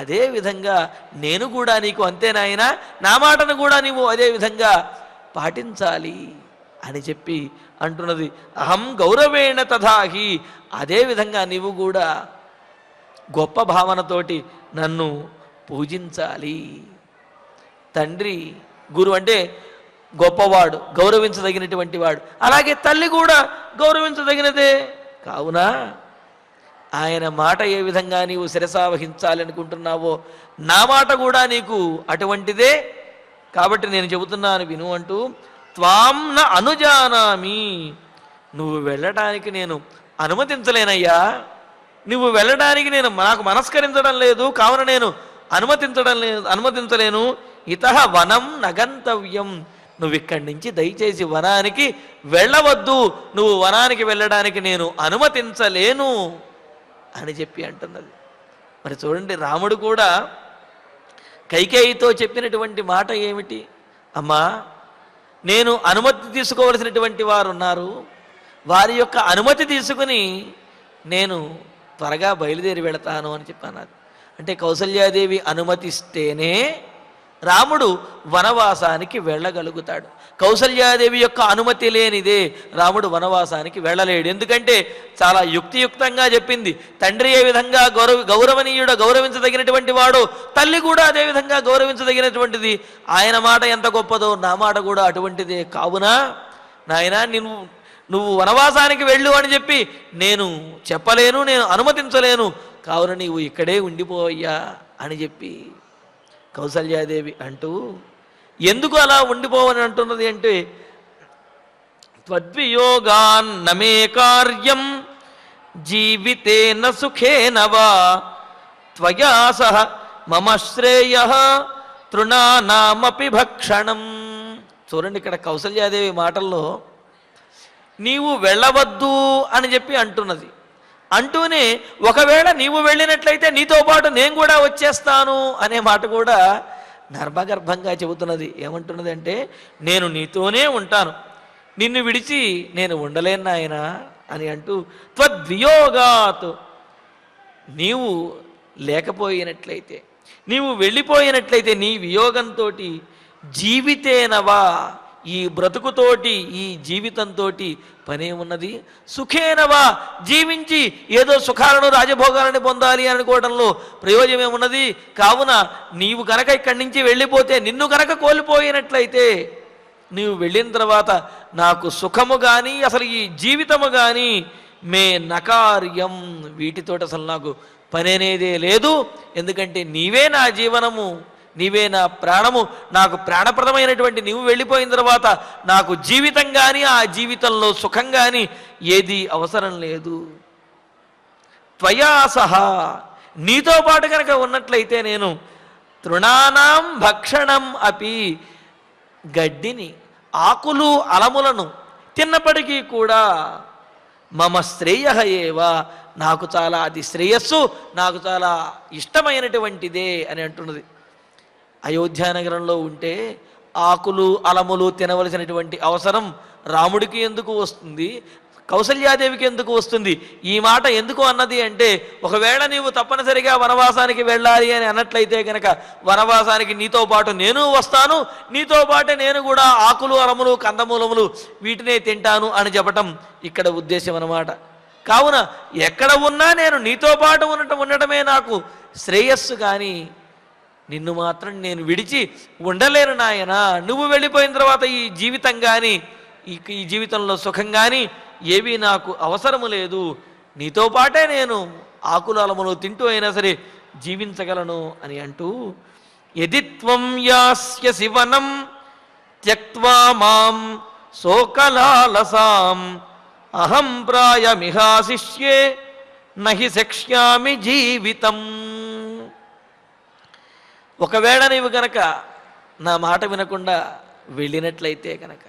Speaker 2: అదే విధంగా నేను కూడా నీకు అంతేనాయనా, నా మాటను కూడా నీవు అదే విధంగా పాటించాలి అని చెప్పి అంటున్నది. అహం గౌరవేణ తథాహి, అదే విధంగా నీవు కూడా గొప్ప భావనతోటి నన్ను పూజించాలి. తండ్రి గురు అంటే గొప్పవాడు, గౌరవించదగినటువంటి వాడు, అలాగే తల్లి కూడా గౌరవించదగినదే. కావున ఆయన మాట ఏ విధంగా నీవు శిరసావహించాలి అనుకుంటున్నావో నా మాట కూడా నీకు అటువంటిదే. కాబట్టి నేను చెబుతున్నాను విను అంటూ, త్వాం న అనుజానామి, నువ్వు వెళ్ళడానికి నేను అనుమతించలేనయ్యా, నువ్వు వెళ్ళడానికి నాకు మనస్కరించడం లేదు, కావున నేను అనుమతించలేను. ఇతః వనం నగంతవ్యం, నువ్వు ఇక్కడి నుంచి దయచేసి వనానికి వెళ్ళవద్దు, నువ్వు వనానికి వెళ్ళడానికి నేను అనుమతించలేను అని చెప్పి అంటున్నది. మరి చూడండి, రాముడు కూడా కైకేయితో చెప్పినటువంటి మాట ఏమిటి, అమ్మా నేను అనుమతి తీసుకోవలసినటువంటి వారు ఉన్నారు, వారి యొక్క అనుమతి తీసుకుని నేను త్వరగా బయలుదేరి వెళతాను అని చెప్పాను. అంటే కౌసల్యాదేవి అనుమతిస్తేనే రాముడు వనవాసానికి వెళ్ళగలుగుతాడు. కౌసల్యాదేవి యొక్క అనుమతి లేనిదే రాముడు వనవాసానికి వెళ్ళలేడు. ఎందుకంటే చాలా యుక్తియుక్తంగా చెప్పింది. తండ్రి ఏ విధంగా గౌరవించదగినటువంటి వాడు, తల్లి కూడా అదే విధంగా గౌరవించదగినటువంటిది. ఆయన మాట ఎంత గొప్పదో నా మాట కూడా అటువంటిదే. కావున నాయనా నువ్వు వనవాసానికి వెళ్ళు అని చెప్పి నేను చెప్పలేను, నేను అనుమతించలేను. కావున నీవు ఇక్కడే ఉండిపోయ్యా అని చెప్పి కౌసల్యాదేవి అంటూ, ఎందుకు అలా ఉండిపోవని అంటున్నది అంటే, త్వద్వియోగాన్నమే కార్యం జీవితేన సుఖేన వా త్వయా సహ మమ శ్రేయః తృణానామపి భక్షణం. చూడండి, ఇక్కడ కౌసల్యాదేవి మాటల్లో నీవు వెళ్ళవద్దు అని చెప్పి అంటున్నది. అంటూనే ఒకవేళ నీవు వెళ్ళినట్లయితే నీతో పాటు నేను కూడా వచ్చేస్తాను అనే మాట కూడా నర్మగర్భంగా చెబుతున్నది. ఏమంటున్నది అంటే, నేను నీతోనే ఉంటాను, నిన్ను విడిచి నేను ఉండలేను నాయన అని అంటూ, త్వద్వియోగాత్, నీవు లేకపోయినట్లయితే, నీవు వెళ్ళిపోయినట్లయితే, నీ వియోగంతో జీవితేనవా, ఈ బ్రతుకుతోటి ఈ జీవితంతో పనేమున్నది, సుఖేనవా, జీవించి ఏదో సుఖాలను రాజభోగాలను పొందాలి అనుకోవడంలో ప్రయోజనం ఏమున్నది. కావున నీవు కనుక ఇక్కడి నుంచి వెళ్ళిపోతే, నిన్ను కనుక కోల్పోయినట్లయితే, నీవు వెళ్ళిన తర్వాత నాకు సుఖము కానీ అసలు ఈ జీవితము కానీ మే నకార్యం, వీటితోటి అసలు నాకు పని అనేదే లేదు. ఎందుకంటే నీవే నా జీవనము, నీవే నా ప్రాణము, నాకు ప్రాణప్రదమైనటువంటి నీవు వెళ్ళిపోయిన తర్వాత నాకు జీవితం కానీ ఆ జీవితంలో సుఖం కానీ ఏది అవసరం లేదు. త్వయా సహా, నీతో పాటు కనుక ఉన్నట్లయితే నేను తృణానాం భక్షణం అపి, గడ్డిని ఆకులు అలములను తిన్నప్పటికీ కూడా మమ శ్రేయ ఏవ, నాకు చాలా అది శ్రేయస్సు, నాకు చాలా ఇష్టమైనటువంటిదే అని అంటున్నది. అయోధ్యానగరంలో ఉంటే ఆకులు అలములు తినవలసినటువంటి అవసరం రాముడికి ఎందుకు వస్తుంది, కౌసల్యాదేవికి ఎందుకు వస్తుంది? ఈ మాట ఎందుకు అన్నది అంటే, ఒకవేళ నీవు తప్పనిసరిగా వనవాసానికి వెళ్ళాలి అని అన్నట్లయితే కనుక వనవాసానికి నీతో పాటు నేను వస్తాను, నీతో పాటే నేను కూడా ఆకులు అలములు కందమూలములు వీటినే తింటాను అని చెప్పటం ఇక్కడ ఉద్దేశం అన్నమాట. కావున ఎక్కడ ఉన్నా నేను నీతో పాటు ఉండటమే నాకు శ్రేయస్సు, కానీ నిన్ను మాత్రం నేను విడిచి ఉండలేను నాయనా. నువ్వు వెళ్ళిపోయిన తర్వాత ఈ జీవితం కానీ ఈ జీవితంలో సుఖం కానీ ఏవి నాకు అవసరము లేదు. నీతో పాటే నేను ఆకులు అలములు తింటూ అయినా సరే జీవించగలను అని అంటూ, యదిత్వం యాస్యసి వనం త్యక్త్వా మాం శోకలాలసాం అహం ప్రాయమిహాశిష్యే నహి శక్ష్యామి జీవితం. ఒకవేళ నీవు కనుక నా మాట వినకుండా వెళ్ళినట్లయితే కనుక,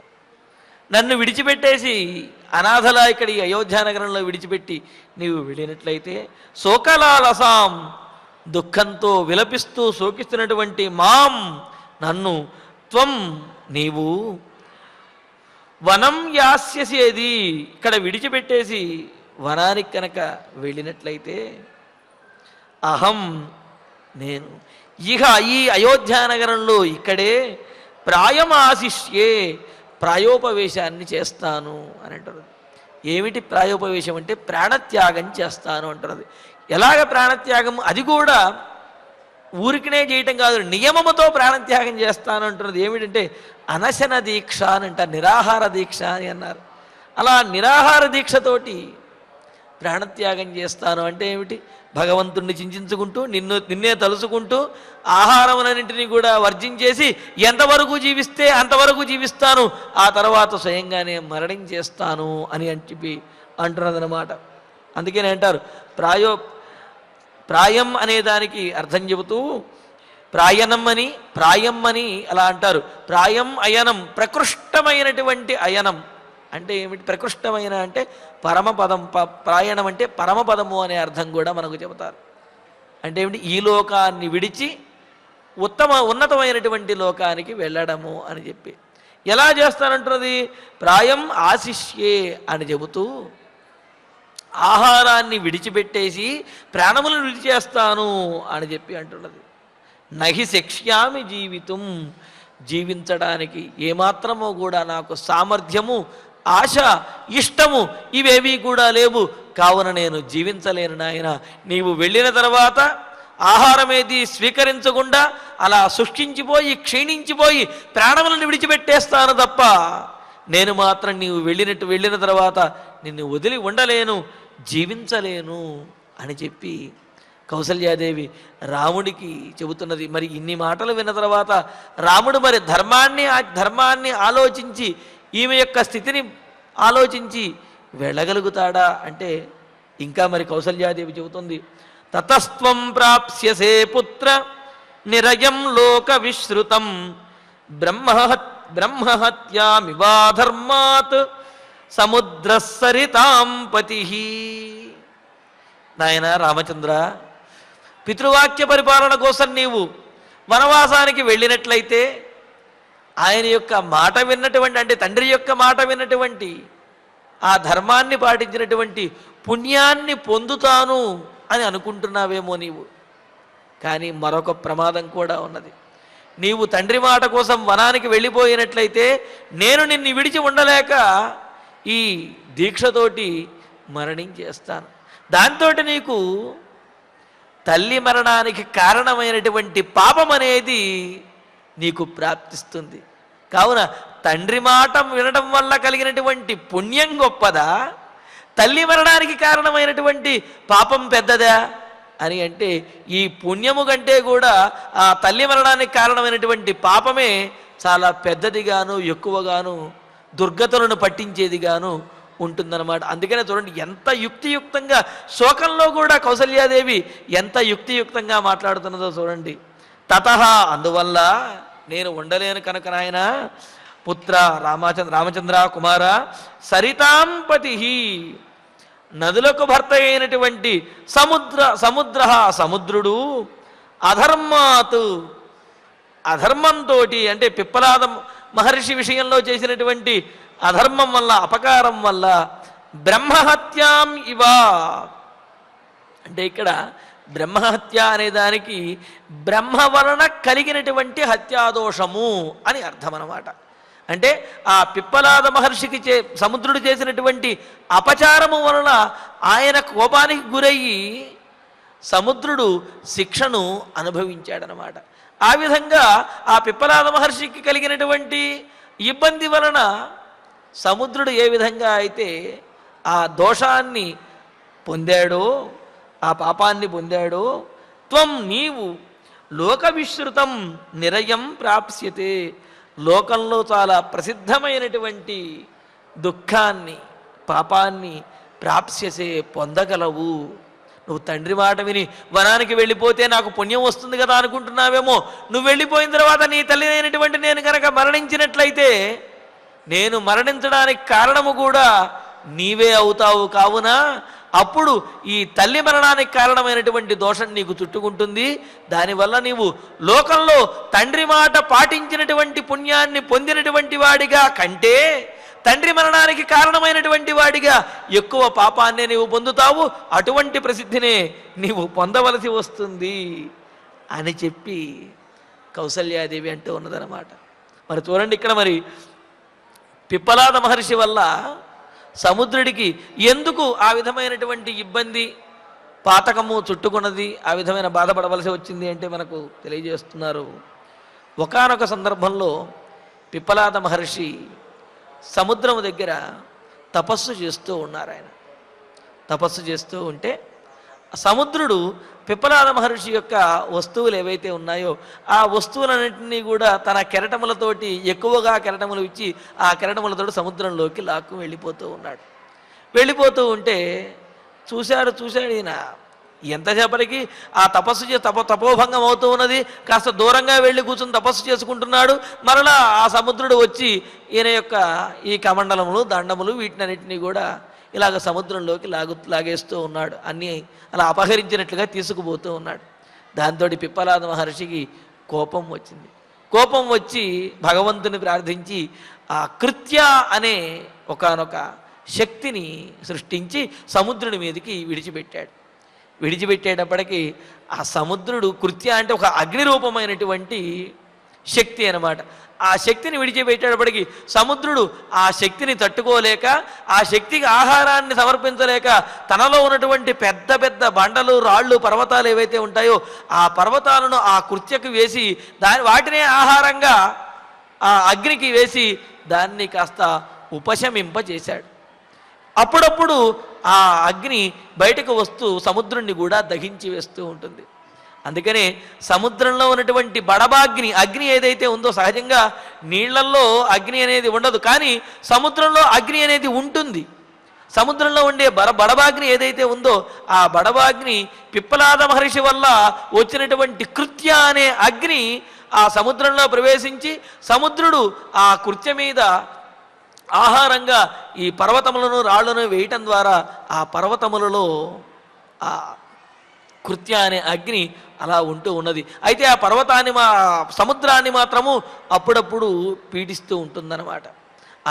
Speaker 2: నన్ను విడిచిపెట్టేసి అనాథలా ఇక్కడ ఈ అయోధ్యానగరంలో విడిచిపెట్టి నీవు వెళ్ళినట్లయితే, శోకలాలసాం, దుఃఖంతో విలపిస్తూ శోకిస్తున్నటువంటి మాం, నన్ను, త్వం, నీవు, వనం యాస్యసి, ఏది ఇక్కడ విడిచిపెట్టేసి వనానికి కనుక వెళ్ళినట్లయితే, అహం, నేను, ఇహ ఈ అయోధ్యానగరంలో ఇక్కడే ప్రాయమాశిష్యే, ప్రాయోపవేశాన్ని చేస్తాను అని అంటున్నది. ఏమిటి ప్రాయోపవేశం అంటే, ప్రాణత్యాగం చేస్తాను అంటున్నది. ఎలాగ ప్రాణత్యాగం? అది కూడా ఊరికినే చేయటం కాదు, నియమముతో ప్రాణత్యాగం చేస్తాను అంటున్నది. ఏమిటంటే అనశన దీక్ష అని అంటారు, నిరాహార దీక్ష అని అన్నారు. అలా నిరాహార దీక్షతోటి ప్రాణత్యాగం చేస్తాను అంటే ఏమిటి? భగవంతుణ్ణి చింతించుకుంటూ నిన్నే తలుసుకుంటూ ఆహారములన్నింటినీ కూడా వర్జించేసి ఎంతవరకు జీవిస్తే అంతవరకు జీవిస్తాను, ఆ తర్వాత స్వయంగానే మరణించేస్తాను అని చెప్పి అంటున్నదన్నమాట. అందుకనే అంటారు ప్రాయం అనే దానికి అర్థం చెబుతూ ప్రాయం అని అలా అంటారు. ప్రాయం అయనం, ప్రకృష్టమైనటువంటి అయనం అంటే ఏమిటి? ప్రకృష్టమైన అంటే పరమపదం, ప్రాయణం అంటే పరమపదము అనే అర్థం కూడా మనకు చెబుతారు. అంటే ఏమిటి? ఈ లోకాన్ని విడిచి ఉన్నతమైనటువంటి లోకానికి వెళ్ళడము అని చెప్పి. ఎలా చేస్తానంటున్నది? ప్రాయం ఆశిష్యే అని చెబుతూ ఆహారాన్ని విడిచిపెట్టేసి ప్రాణములను విడిచేస్తాను అని చెప్పి అంటున్నది. నహి శక్ష్యామి జీవితం, జీవించడానికి ఏమాత్రమో కూడా నాకు సామర్థ్యము, ఆశ, ఇష్టము ఇవేవీ కూడా లేవు. కావున నేను జీవించలేను నాయన. నీవు వెళ్ళిన తర్వాత ఆహారమేది స్వీకరించకుండా అలా శుష్కించిపోయి క్షీణించిపోయి ప్రాణములను విడిచిపెట్టేస్తాను తప్ప నేను మాత్రం నీవు వెళ్ళిన తర్వాత నిన్ను వదిలి ఉండలేను, జీవించలేను అని చెప్పి కౌసల్యాదేవి రాముడికి చెబుతున్నది. మరి ఇన్ని మాటలు విన్న తర్వాత రాముడు మరి ధర్మాన్ని ఆలోచించి ఈమె యొక్క స్థితిని ఆలోచించి వెళ్ళగలుగుతాడా అంటే ఇంకా మరి కౌసల్యాదేవి చెబుతుంది, తతస్త్వం ప్రాప్స్యసే పుత్ర నిరయం లోక విశ్రుతం బ్రహ్మహత్యామివాధర్మాత్ సముద్రసరితాం పతి. నాయన రామచంద్ర, పితృవాక్య పరిపాలన కోసం నీవు వనవాసానికి వెళ్ళినట్లయితే ఆయన యొక్క మాట విన్నటువంటి, అంటే తండ్రి యొక్క మాట విన్నటువంటి, ఆ ధర్మాన్ని పాటించినటువంటి పుణ్యాన్ని పొందుతాను అని అనుకుంటున్నావేమో నీవు. కానీ మరొక ప్రమాదం కూడా ఉన్నది. నీవు తండ్రి మాట కోసం వనానికి వెళ్ళిపోయినట్లయితే నేను నిన్ను విడిచి ఉండలేక ఈ దీక్షతోటి మరణించేస్తాను. దాంతో నీకు తల్లి మరణానికి కారణమైనటువంటి పాపం అనేది నీకు ప్రాప్తిస్తుంది. కావున తండ్రి మాట వినడం వల్ల కలిగినటువంటి పుణ్యం గొప్పదా, తల్లి మరణానికి కారణమైనటువంటి పాపం పెద్దదా అని అంటే ఈ పుణ్యము కంటే కూడా ఆ తల్లి మరణానికి కారణమైనటువంటి పాపమే చాలా పెద్దదిగాను ఎక్కువగాను దుర్గతులను పట్టించేదిగాను ఉంటుందన్నమాట. అందుకనే చూడండి ఎంత యుక్తియుక్తంగా శోకంలో కూడా కౌసల్యాదేవి ఎంత యుక్తియుక్తంగా మాట్లాడుతున్నదో చూడండి. తతః అందువల్ల నేను ఉండలేను కనుక నాయన పుత్ర రామచంద్ర కుమార సరితాం పతి, నదులకు భర్త అయినటువంటి సముద్రుడు అధర్మాత్, అధర్మంతో అంటే పిప్పలాద మహర్షి విషయంలో చేసినటువంటి అధర్మం వల్ల అపకారం వల్ల బ్రహ్మహత్యాం ఇవా, అంటే ఇక్కడ బ్రహ్మహత్య అనే దానికి బ్రహ్మ వలన కలిగినటువంటి హత్యాదోషము అని అర్థం అన్నమాట. అంటే ఆ పిప్పలాద మహర్షికి సముద్రుడు చేసినటువంటి అపచారము వలన ఆయన కోపానికి గురయ్యి సముద్రుడు శిక్షను అనుభవించాడనమాట. ఆ విధంగా ఆ పిప్పలాద మహర్షికి కలిగినటువంటి ఇబ్బంది వలన సముద్రుడు ఏ విధంగా అయితే ఆ దోషాన్ని పొందాడో, ఆ పాపాన్ని పొందాడో, త్వం నీవు లోక విశ్రుతం నిరయం ప్రాప్స్యతే, లోకంలో చాలా ప్రసిద్ధమైనటువంటి దుఃఖాన్ని పాపాన్ని ప్రాప్స్యసే పొందగలవు. నువ్వు తండ్రి మాట విని వనానికి వెళ్ళిపోతే నాకు పుణ్యం వస్తుంది కదా అనుకుంటున్నావేమో. నువ్వు వెళ్ళిపోయిన తర్వాత నీ తల్లి అయినటువంటి నేను కనుక మరణించినట్లయితే నేను మరణించడానికి కారణము కూడా నీవే అవుతావు. కావున అప్పుడు ఈ తల్లి మరణానికి కారణమైనటువంటి దోషం నీకు చుట్టుకుంటుంది. దానివల్ల నీవు లోకంలో తండ్రి మాట పాటించినటువంటి పుణ్యాన్ని పొందినటువంటి వాడిగా కంటే తండ్రి మరణానికి కారణమైనటువంటి వాడిగా ఎక్కువ పాపాన్నే నీవు పొందుతావు. అటువంటి ప్రసిద్ధినే నీవు పొందవలసి వస్తుంది అని చెప్పి కౌసల్యాదేవి అంటూ ఉన్నదన్నమాట. మరి చూడండి ఇక్కడ మరి పిప్పలాద మహర్షి వల్ల సముద్రుడికి ఎందుకు ఆ విధమైనటువంటి ఇబ్బంది పాతకము చుట్టుకున్నది, ఆ విధమైన బాధపడవలసి వచ్చింది అంటే మనకు తెలియజేస్తున్నారు. ఒకానొక సందర్భంలో పిప్పలాద మహర్షి సముద్రము దగ్గర తపస్సు చేస్తూ ఉన్నారు. ఆయన తపస్సు చేస్తూ ఉంటే సముద్రుడు పిప్పలాద మహర్షి యొక్క వస్తువులు ఏవైతే ఉన్నాయో ఆ వస్తువులన్నింటినీ కూడా తన కెరటములతోటి ఎక్కువగా కెరటములు ఇచ్చి ఆ కెరటములతో సముద్రంలోకి లాక్కు వెళ్ళిపోతూ ఉన్నాడు. వెళ్ళిపోతూ ఉంటే చూశాడు ఈయన ఎంతసేపటికి ఆ తపస్సు తపోభంగం అవుతూ ఉన్నది. కాస్త దూరంగా వెళ్ళి కూర్చొని తపస్సు చేసుకుంటున్నాడు. మరలా ఆ సముద్రుడు వచ్చి ఈయన యొక్క ఈ కమండలములు దండములు వీటినన్నింటినీ కూడా ఇలాగ సముద్రంలోకి లాగేస్తూ ఉన్నాడు. అన్నీ అలా అపహరించినట్లుగా తీసుకుపోతూ ఉన్నాడు. దాంతో పిప్పలాద మహర్షికి కోపం వచ్చింది. కోపం వచ్చి భగవంతుని ప్రార్థించి ఆ కృత్య అనే ఒకానొక శక్తిని సృష్టించి సముద్రుని మీదకి విడిచిపెట్టాడు. విడిచిపెట్టేటప్పటికీ ఆ సముద్రుడు కృత్య అంటే ఒక అగ్ని రూపమైనటువంటి శక్తి అన్నమాట. ఆ శక్తిని విడిచిపెట్టేటప్పటికి సముద్రుడు ఆ శక్తిని తట్టుకోలేక, ఆ శక్తికి ఆహారాన్ని సమర్పించలేక తనలో ఉన్నటువంటి పెద్ద పెద్ద బండలు, రాళ్ళు, పర్వతాలు ఏవైతే ఉంటాయో ఆ పర్వతాలను ఆ కృత్యకు వేసి వాటినే ఆహారంగా ఆ అగ్నికి వేసి దాన్ని కాస్త ఉపశమింపజేశాడు. అప్పుడప్పుడు ఆ అగ్ని బయటకు వస్తూ సముద్రుణ్ణి కూడా దహించి వేస్తూ ఉంటుంది. అందుకనే సముద్రంలో ఉన్నటువంటి బడబాగ్ని, అగ్ని ఏదైతే ఉందో, సహజంగా నీళ్లల్లో అగ్ని అనేది ఉండదు, కానీ సముద్రంలో అగ్ని అనేది ఉంటుంది. సముద్రంలో ఉండే బడబాగ్ని ఏదైతే ఉందో ఆ బడబాగ్ని పిప్పలాద మహర్షి వల్ల వచ్చినటువంటి కృత్య అనే అగ్ని ఆ సముద్రంలో ప్రవేశించి సముద్రుడు ఆ కృత్య మీద ఆహారంగా ఈ పర్వతములను, రాళ్లను వేయటం ద్వారా ఆ పర్వతములలో ఆ కృత్య అనే అగ్ని అలా ఉంటూ ఉన్నది. అయితే ఆ పర్వతాన్ని సముద్రాన్ని మాత్రము అప్పుడప్పుడు పీడిస్తూ ఉంటుందన్నమాట.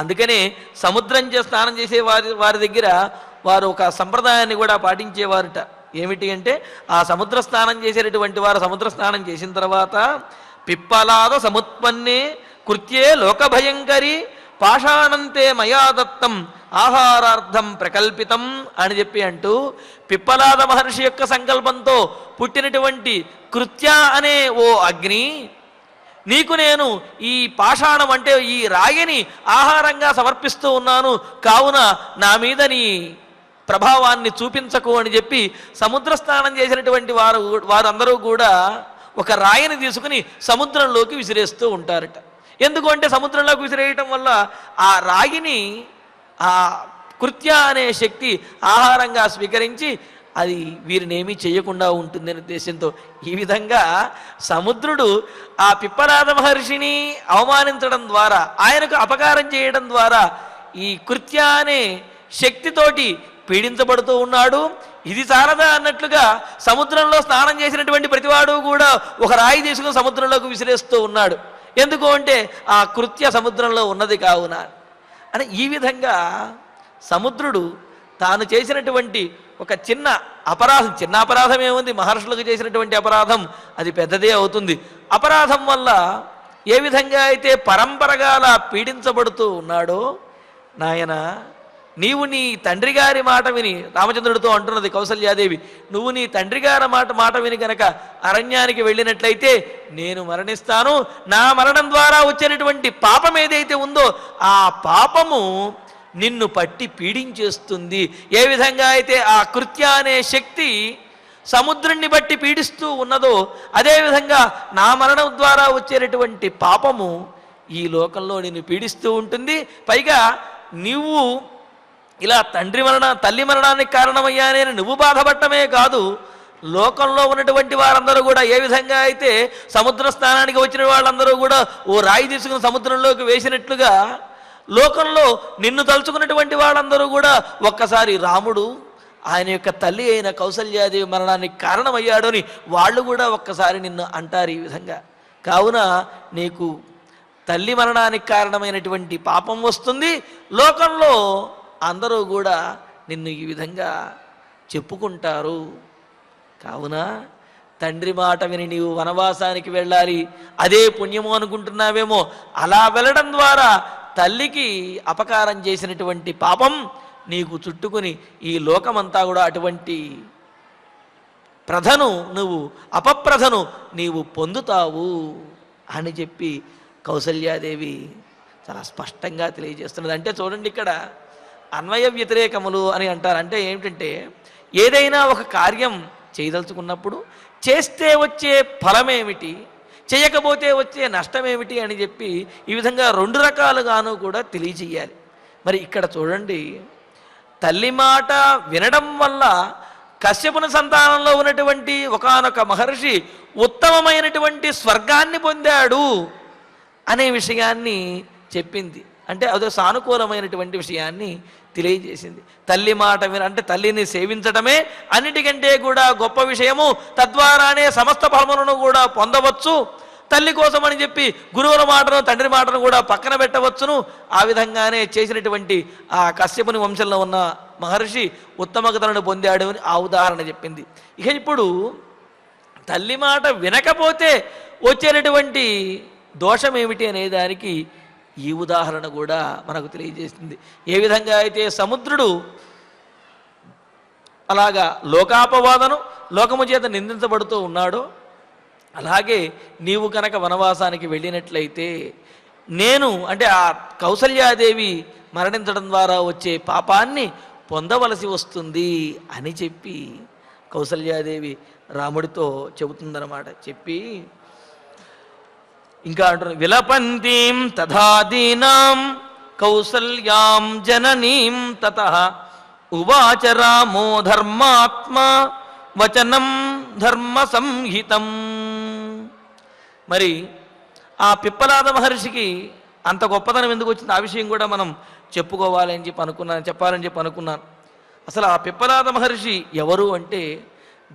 Speaker 2: అందుకనే సముద్రం స్నానం చేసే వారి దగ్గర వారు ఒక సంప్రదాయాన్ని కూడా పాటించేవారుట. ఏమిటి అంటే, ఆ సముద్ర స్నానం చేసేటటువంటి వారు సముద్ర స్నానం చేసిన తర్వాత పిప్పలాద సముత్పన్నే కృత్యే లోకభయంకరి పాషాణంతే మయా దత్తం ఆహారార్థం ప్రకల్పితం అని చెప్పి అంటూ, పిప్పలాద మహర్షి యొక్క సంకల్పంతో పుట్టినటువంటి కృత్య అనే ఓ అగ్ని, నీకు నేను ఈ పాషాణం అంటే ఈ రాయిని ఆహారంగా సమర్పిస్తూ ఉన్నాను, కావున నా మీద నీ ప్రభావాన్ని చూపించకు అని చెప్పి సముద్ర స్నానం చేసినటువంటి వారందరూ కూడా ఒక రాయిని తీసుకుని సముద్రంలోకి విసిరేస్తూ ఉంటారట. ఎందుకంటే సముద్రంలోకి విసిరేయటం వల్ల ఆ రాగిని ఆ కృత్య అనే శక్తి ఆహారంగా స్వీకరించి అది వీరినేమీ చేయకుండా ఉంటుందనే ఉద్దేశంతో ఈ విధంగా సముద్రుడు ఆ పిప్పలాద మహర్షిని అవమానించడం ద్వారా, ఆయనకు అపకారం చేయడం ద్వారా ఈ కృత్య అనే శక్తితోటి పీడించబడుతూ ఉన్నాడు. ఇది చాలదా అన్నట్లుగా సముద్రంలో స్నానం చేసినటువంటి ప్రతివాడు కూడా ఒక రాయి తీసుకుని సముద్రంలోకి విసిరేస్తూ ఉన్నాడు. ఎందుకు అంటే ఆ కృత్య సముద్రంలో ఉన్నది కావున అని. ఈ విధంగా సముద్రుడు తాను చేసినటువంటి ఒక చిన్న అపరాధం ఏముంది, మహర్షులకు చేసినటువంటి అపరాధం అది పెద్దదే అవుతుంది. అపరాధం వల్ల ఏ విధంగా అయితే పరంపరగా అలా పీడించబడుతూ ఉన్నాడో, నాయన నీవు నీ తండ్రి గారి మాట విని, రామచంద్రుడితో అంటున్నది కౌసల్యాదేవి, నువ్వు నీ తండ్రి గారి మాట విని గనక అరణ్యానికి వెళ్ళినట్లయితే నేను మరణిస్తాను. నా మరణం ద్వారా వచ్చేటటువంటి పాపం ఏదైతే ఉందో ఆ పాపము నిన్ను పట్టి పీడించేస్తుంది. ఏ విధంగా అయితే ఆ కృత్య అనే శక్తి సముద్రుణ్ణి బట్టి పీడిస్తూ ఉన్నదో, అదేవిధంగా నా మరణం ద్వారా వచ్చేటటువంటి పాపము ఈ లోకంలో నిన్ను పీడిస్తూ ఉంటుంది. పైగా నువ్వు ఇలా తల్లి మరణానికి కారణమయ్యానే నువ్వు బాధపడటమే కాదు, లోకంలో ఉన్నటువంటి వారందరూ కూడా ఏ విధంగా అయితే సముద్ర స్నానానికి వచ్చిన వాళ్ళందరూ కూడా ఓ రాయి తీసుకుని సముద్రంలోకి వేసినట్లుగా లోకంలో నిన్ను తలుచుకున్నటువంటి వాళ్ళందరూ కూడా ఒక్కసారి రాముడు ఆయన యొక్క తల్లి అయిన కౌసల్యాదేవి మరణానికి కారణమయ్యాడు అని వాళ్ళు కూడా ఒక్కసారి నిన్ను అంటారు. ఈ విధంగా కావున నీకు తల్లి మరణానికి కారణమైనటువంటి పాపం వస్తుంది. లోకంలో అందరూ కూడా నిన్ను ఈ విధంగా చెప్పుకుంటారు. కావున తండ్రి మాట విని నీవు వనవాసానికి వెళ్ళాలి, అదే పుణ్యము అనుకుంటున్నావేమో. అలా వెళ్ళడం ద్వారా తల్లికి అపకారం చేసినటువంటి పాపం నీకు చుట్టుకుని ఈ లోకమంతా కూడా అటువంటి అపప్రధను నీవు పొందుతావు అని చెప్పి కౌసల్యాదేవి చాలా స్పష్టంగా తెలియజేస్తున్నది. అంటే చూడండి, ఇక్కడ అన్వయ వ్యతిరేకములు అని అంటారు. అంటే ఏమిటంటే, ఏదైనా ఒక కార్యం చేయదలుచుకున్నప్పుడు చేస్తే వచ్చే ఫలమేమిటి, చేయకపోతే వచ్చే నష్టమేమిటి అని చెప్పి ఈ విధంగా రెండు రకాలుగాను కూడా తెలియజేయాలి. మరి ఇక్కడ చూడండి, తల్లి మాట వినడం వల్ల కశ్యపుని సంతానంలో ఉన్నటువంటి ఒకానొక మహర్షి ఉత్తమమైనటువంటి స్వర్గాన్ని పొందాడు అనే విషయాన్ని చెప్పింది. అంటే అదో సానుకూలమైనటువంటి విషయాన్ని తెలియజేసింది. తల్లి మాట అంటే తల్లిని సేవించడమే అన్నిటికంటే కూడా గొప్ప విషయము, తద్వారానే సమస్త ఫలములను కూడా పొందవచ్చు. తల్లి కోసం అని చెప్పి గురువుల మాటను తండ్రి మాటను కూడా పక్కన పెట్టవచ్చును. ఆ విధంగానే చేసినటువంటి ఆ కశ్యపుని వంశంలో ఉన్న మహర్షి ఉత్తమగతలను పొందాడు అని ఆ ఉదాహరణ చెప్పింది. ఇక ఇప్పుడు తల్లి మాట వినకపోతే వచ్చేటటువంటి దోషం ఏమిటి అనే దానికి ఈ ఉదాహరణ కూడా మనకు తెలియజేస్తుంది. ఏ విధంగా అయితే సముద్రుడు అలాగా లోకాపవాదను లోకము చేత నిందించబడుతూ ఉన్నాడో, అలాగే నీవు కనుక వనవాసానికి వెళ్ళినట్లయితే నేను అంటే ఆ కౌసల్యాదేవి మరణించడం ద్వారా వచ్చే పాపాన్ని పొందవలసి వస్తుంది అని చెప్పి కౌసల్యాదేవి రాముడితో చెబుతుందన్నమాట. చెప్పి ఇంకా అంటున్నారు, విలపంతీం తథాదీనాం కౌసల్యాం జననీం తతః ఉవాచ రామో ధర్మాత్మా వచనం ధర్మ సంహితం. మరి ఆ పిప్పలాద మహర్షికి అంత గొప్పతనం ఎందుకు వచ్చింది, ఆ విషయం కూడా మనం చెప్పాలని చెప్పి అనుకున్నాను. అసలు ఆ పిప్పలాద మహర్షి ఎవరు అంటే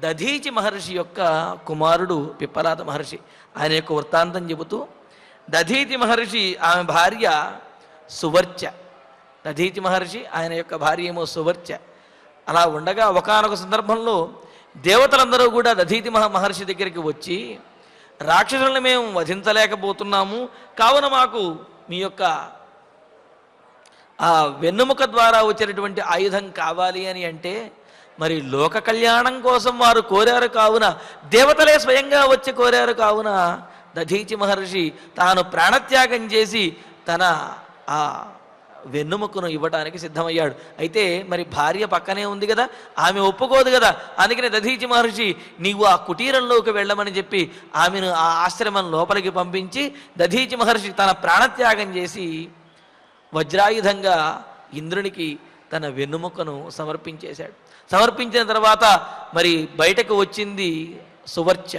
Speaker 2: దధీచి మహర్షి యొక్క కుమారుడు పిప్పలాద మహర్షి. ఆయన యొక్క వృత్తాంతం చెబుతూ, దధీచి మహర్షి ఆమె భార్య సువర్చ. దధీచి మహర్షి ఆయన యొక్క భార్య ఏమో సువర్చ. అలా ఉండగా ఒకానొక సందర్భంలో దేవతలందరూ కూడా దధీచి మహర్షి దగ్గరికి వచ్చి, రాక్షసులను మేము వధించలేకపోతున్నాము, కావున మాకు మీ యొక్క ఆ వెన్నుముక ద్వారా వచ్చేటటువంటి ఆయుధం కావాలి అని అంటే, మరి లోక కళ్యాణం కోసం వారు కోరారు కావున, దేవతలే స్వయంగా వచ్చి కోరారు కావున దధీచి మహర్షి తాను ప్రాణత్యాగం చేసి తన ఆ వెన్నుముకను ఇవ్వడానికి సిద్ధమయ్యాడు. అయితే మరి భార్య పక్కనే ఉంది కదా, ఆమె ఒప్పుకోదు కదా. అందుకనే దధీచి మహర్షి నీవు ఆ కుటీరంలోకి వెళ్ళమని చెప్పి ఆమెను ఆ ఆశ్రమం లోపలికి పంపించి దధీచి మహర్షి తన ప్రాణత్యాగం చేసి వజ్రాయుధంగా ఇంద్రునికి తన వెన్నుముకను సమర్పించేశాడు. సమర్పించిన తర్వాత మరి బయటకు వచ్చింది సువర్చ,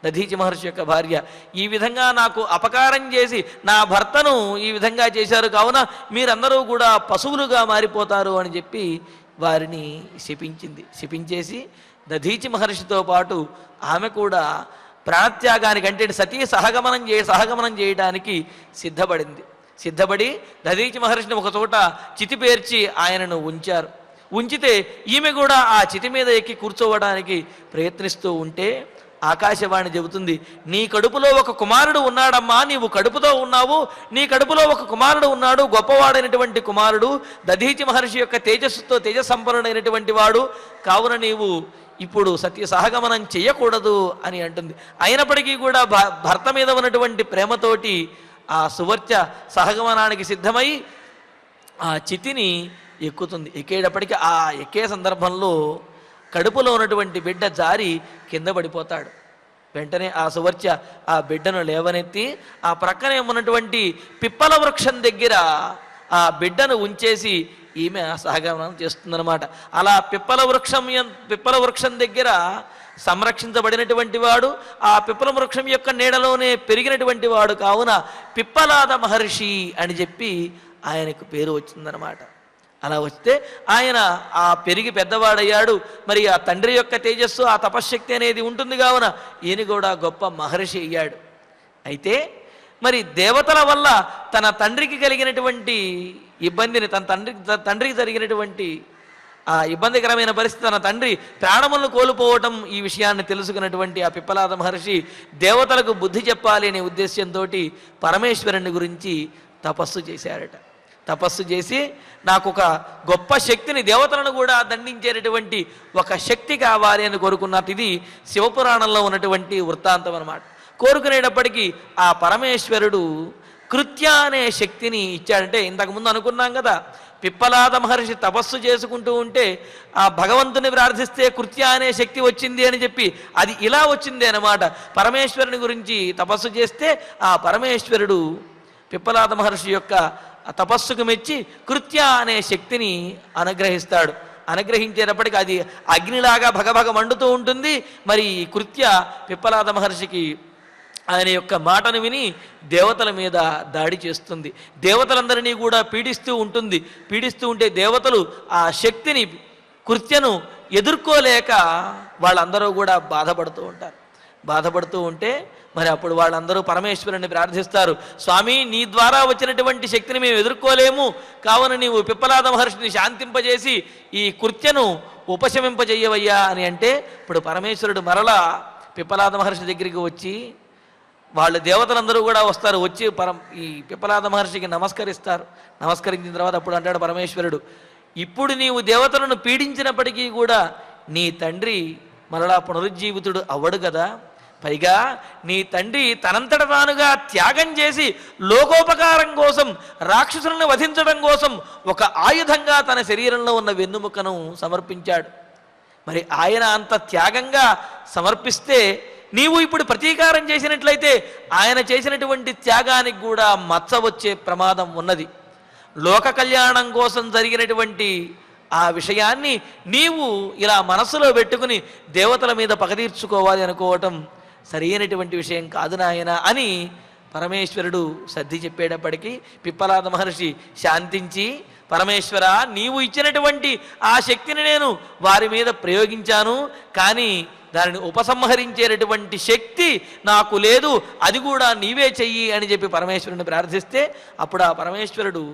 Speaker 2: దధీచి మహర్షి యొక్క భార్య. ఈ విధంగా నాకు అపకారం చేసి నా భర్తను ఈ విధంగా చేశారు కావున మీరందరూ కూడా పశువులుగా మారిపోతారు అని చెప్పి వారిని శపించేసి దధీచి మహర్షితో పాటు ఆమె కూడా ప్రాణత్యాగానికి అంటే సతీ సహగమనం చేయడానికి సిద్ధపడి దధీచి మహర్షిని ఒక చోట చితి పేర్చి ఆయనను ఉంచారు. ఉంచితే ఈమె కూడా ఆ చితి మీద ఎక్కి కూర్చోవడానికి ప్రయత్నిస్తూ ఉంటే ఆకాశవాణి చెబుతుంది, నీ కడుపులో ఒక కుమారుడు ఉన్నాడమ్మా, నీవు కడుపుతో ఉన్నావు, నీ కడుపులో ఒక కుమారుడు ఉన్నాడు, గొప్పవాడైనటువంటి కుమారుడు, దధీచి మహర్షి యొక్క తేజస్సుతో తేజసంపన్నుడైనటువంటి వాడు, కావున నీవు ఇప్పుడు సహగమనం చెయ్యకూడదు అని అంటుంది. అయినప్పటికీ కూడా భర్త మీద ఉన్నటువంటి ప్రేమతోటి ఆ సువర్చ సహగమనానికి సిద్ధమై ఆ చితిని ఎక్కుతుంది. ఎక్కేటప్పటికీ ఆ ఎక్కే సందర్భంలో కడుపులో ఉన్నటువంటి బిడ్డ జారి కింద పడిపోతాడు. వెంటనే ఆ సువర్చ ఆ బిడ్డను లేవనెత్తి ఆ ప్రక్కనే ఉన్నటువంటి పిప్పల వృక్షం దగ్గర ఆ బిడ్డను ఉంచేసి ఈమె సహగమనం చేస్తుందన్నమాట. అలా పిప్పల వృక్షం దగ్గర సంరక్షించబడినటువంటి వాడు, ఆ పిప్పల వృక్షం యొక్క నీడలోనే పెరిగినటువంటి వాడు కావున పిప్పలాద మహర్షి అని చెప్పి ఆయనకు పేరు వచ్చిందనమాట. అలా వస్తే ఆయన ఆ పెరిగి పెద్దవాడయ్యాడు. మరి ఆ తండ్రి యొక్క తేజస్సు ఆ తపశ్శక్తి అనేది ఉంటుంది కావున ఈయన కూడా గొప్ప మహర్షి అయ్యాడు. అయితే మరి దేవతల వల్ల తన తండ్రికి కలిగినటువంటి ఇబ్బందిని తండ్రికి జరిగినటువంటి ఆ ఇబ్బందికరమైన పరిస్థితి, తన తండ్రి ప్రాణములను కోల్పోవటం, ఈ విషయాన్ని తెలుసుకున్నటువంటి ఆ పిప్పలాద మహర్షి దేవతలకు బుద్ధి చెప్పాలి అనే ఉద్దేశ్యంతో పరమేశ్వరుని గురించి తపస్సు చేశారట. తపస్సు చేసి నాకు ఒక గొప్ప శక్తిని, దేవతలను కూడా దండించేటటువంటి ఒక శక్తి కావాలి అని కోరుకున్నట్టు. ఇది శివపురాణంలో ఉన్నటువంటి వృత్తాంతం అన్నమాట. కోరుకునేటప్పటికీ ఆ పరమేశ్వరుడు కృత్య అనే శక్తిని ఇచ్చాడంటే, ఇంతకుముందు అనుకున్నాం కదా, పిప్పలాద మహర్షి తపస్సు చేసుకుంటూ ఉంటే ఆ భగవంతుని ప్రార్థిస్తే కృత్య అనే శక్తి వచ్చింది అని చెప్పి అది ఇలా వచ్చింది అన్నమాట. పరమేశ్వరుని గురించి తపస్సు చేస్తే ఆ పరమేశ్వరుడు పిప్పలాద మహర్షి యొక్క తపస్సుకు మెచ్చి కృత్య అనే శక్తిని అనుగ్రహిస్తాడు. అనుగ్రహించేటప్పటికి అది అగ్నిలాగా భగభగ మండుతూ ఉంటుంది. మరి కృత్య పిప్పలాద మహర్షికి ఆయన యొక్క మాటను విని దేవతల మీద దాడి చేస్తుంది. దేవతలందరినీ కూడా పీడిస్తూ ఉంటుంది. పీడిస్తూ ఉంటే దేవతలు ఆ శక్తిని, కృత్యను ఎదుర్కోలేక వాళ్ళందరూ కూడా బాధపడుతూ ఉంటారు. బాధపడుతూ ఉంటే మరి అప్పుడు వాళ్ళందరూ పరమేశ్వరుని ప్రార్థిస్తారు. స్వామి, నీ ద్వారా వచ్చినటువంటి శక్తిని మేము ఎదుర్కోలేము, కావున నీవు పిప్పలాద మహర్షిని శాంతింపజేసి ఈ కృత్యను ఉపశమింపజేయవయ్యా అని అంటే, ఇప్పుడు పరమేశ్వరుడు మరలా పిప్పలాద మహర్షి దగ్గరికి వచ్చి, వాళ్ళ దేవతలందరూ కూడా వస్తారు, వచ్చి ఈ పిప్పలాద మహర్షికి నమస్కరిస్తారు. నమస్కరించిన తర్వాత అప్పుడు అంటాడు పరమేశ్వరుడు, ఇప్పుడు నీవు దేవతలను పీడించినప్పటికీ కూడా నీ తండ్రి మరలా పునరుజ్జీవితుడు అవ్వడు కదా, పైగా నీ తండ్రి తనంతట తానుగా త్యాగం చేసి లోకోపకారం కోసం, రాక్షసులను వధించడం కోసం ఒక ఆయుధంగా తన శరీరంలో ఉన్న వెన్నుముకను సమర్పించాడు. మరి ఆయన అంత త్యాగంగా సమర్పిస్తే నీవు ఇప్పుడు ప్రతీకారం చేసినట్లయితే ఆయన చేసినటువంటి త్యాగానికి కూడా మచ్చ వచ్చే ప్రమాదం ఉన్నది. లోక కళ్యాణం కోసం జరిగినటువంటి ఆ విషయాన్ని నీవు ఇలా మనస్సులో పెట్టుకుని దేవతల మీద పగ తీర్చుకోవాలి అనుకోవటం సరైనటువంటి విషయం కాదు నాయన అని పరమేశ్వరుడు సర్ది చెప్పేటప్పటికీ పిప్పలాద మహర్షి శాంతించి, పరమేశ్వర, నీవు ఇచ్చినటువంటి ఆ శక్తిని నేను వారి మీద ప్రయోగించాను, కానీ దానిని ఉపసంహరించేటటువంటి శక్తి నాకు లేదు, అది కూడా నీవే చెయ్యి అని చెప్పి పరమేశ్వరుని ప్రార్థిస్తే అప్పుడు ఆ పరమేశ్వరుడు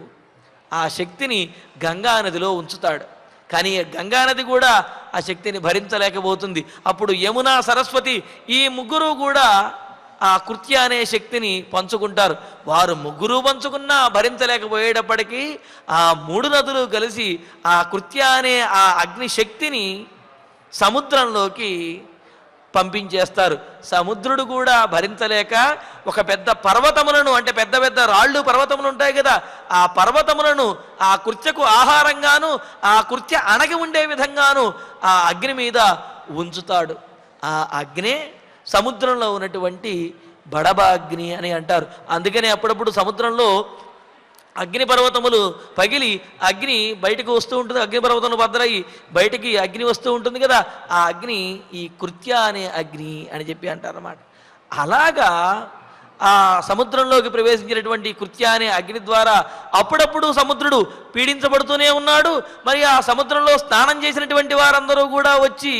Speaker 2: ఆ శక్తిని గంగా నదిలో ఉంచుతాడు. కానీ గంగానది కూడా ఆ శక్తిని భరించలేకపోతుంది. అప్పుడు యమున, సరస్వతి ఈ ముగ్గురు కూడా ఆ కృత్య అనే శక్తిని పంచుకుంటారు. వారు ముగ్గురు పంచుకున్నా భరించలేకపోయేటప్పటికీ ఆ 3 నదులు కలిసి ఆ కృత్య అనే ఆ అగ్ని శక్తిని సముద్రంలోకి పంపించేస్తారు. సముద్రుడు కూడా భరించలేక ఒక పెద్ద పర్వతములను, అంటే పెద్ద పెద్ద రాళ్ళు పర్వతములు ఉంటాయి కదా, ఆ పర్వతములను ఆ కృత్యకు ఆహారంగాను, ఆ కృత్య అణగి ఉండే విధంగాను ఆ అగ్ని మీద ఉంచుతాడు. ఆ అగ్నే సముద్రంలో ఉన్నటువంటి బడబాగ్ని అని అంటారు. అందుకని అప్పుడప్పుడు సముద్రంలో అగ్ని పర్వతములు పగిలి అగ్ని బయటకు వస్తూ ఉంటుంది, అగ్నిపర్వతములు బద్దలయ్యి బయటికి అగ్ని వస్తూ ఉంటుంది కదా, ఆ అగ్ని ఈ కృత్య అనే అగ్ని అని చెప్పి అంటారన్నమాట. అలాగా ఆ సముద్రంలోకి ప్రవేశించినటువంటి కృత్య అనే అగ్ని ద్వారా అప్పుడప్పుడు సముద్రుడు పీడించబడుతూనే ఉన్నాడు. మరి ఆ సముద్రంలో స్నానం చేసినటువంటి వారందరూ కూడా వచ్చి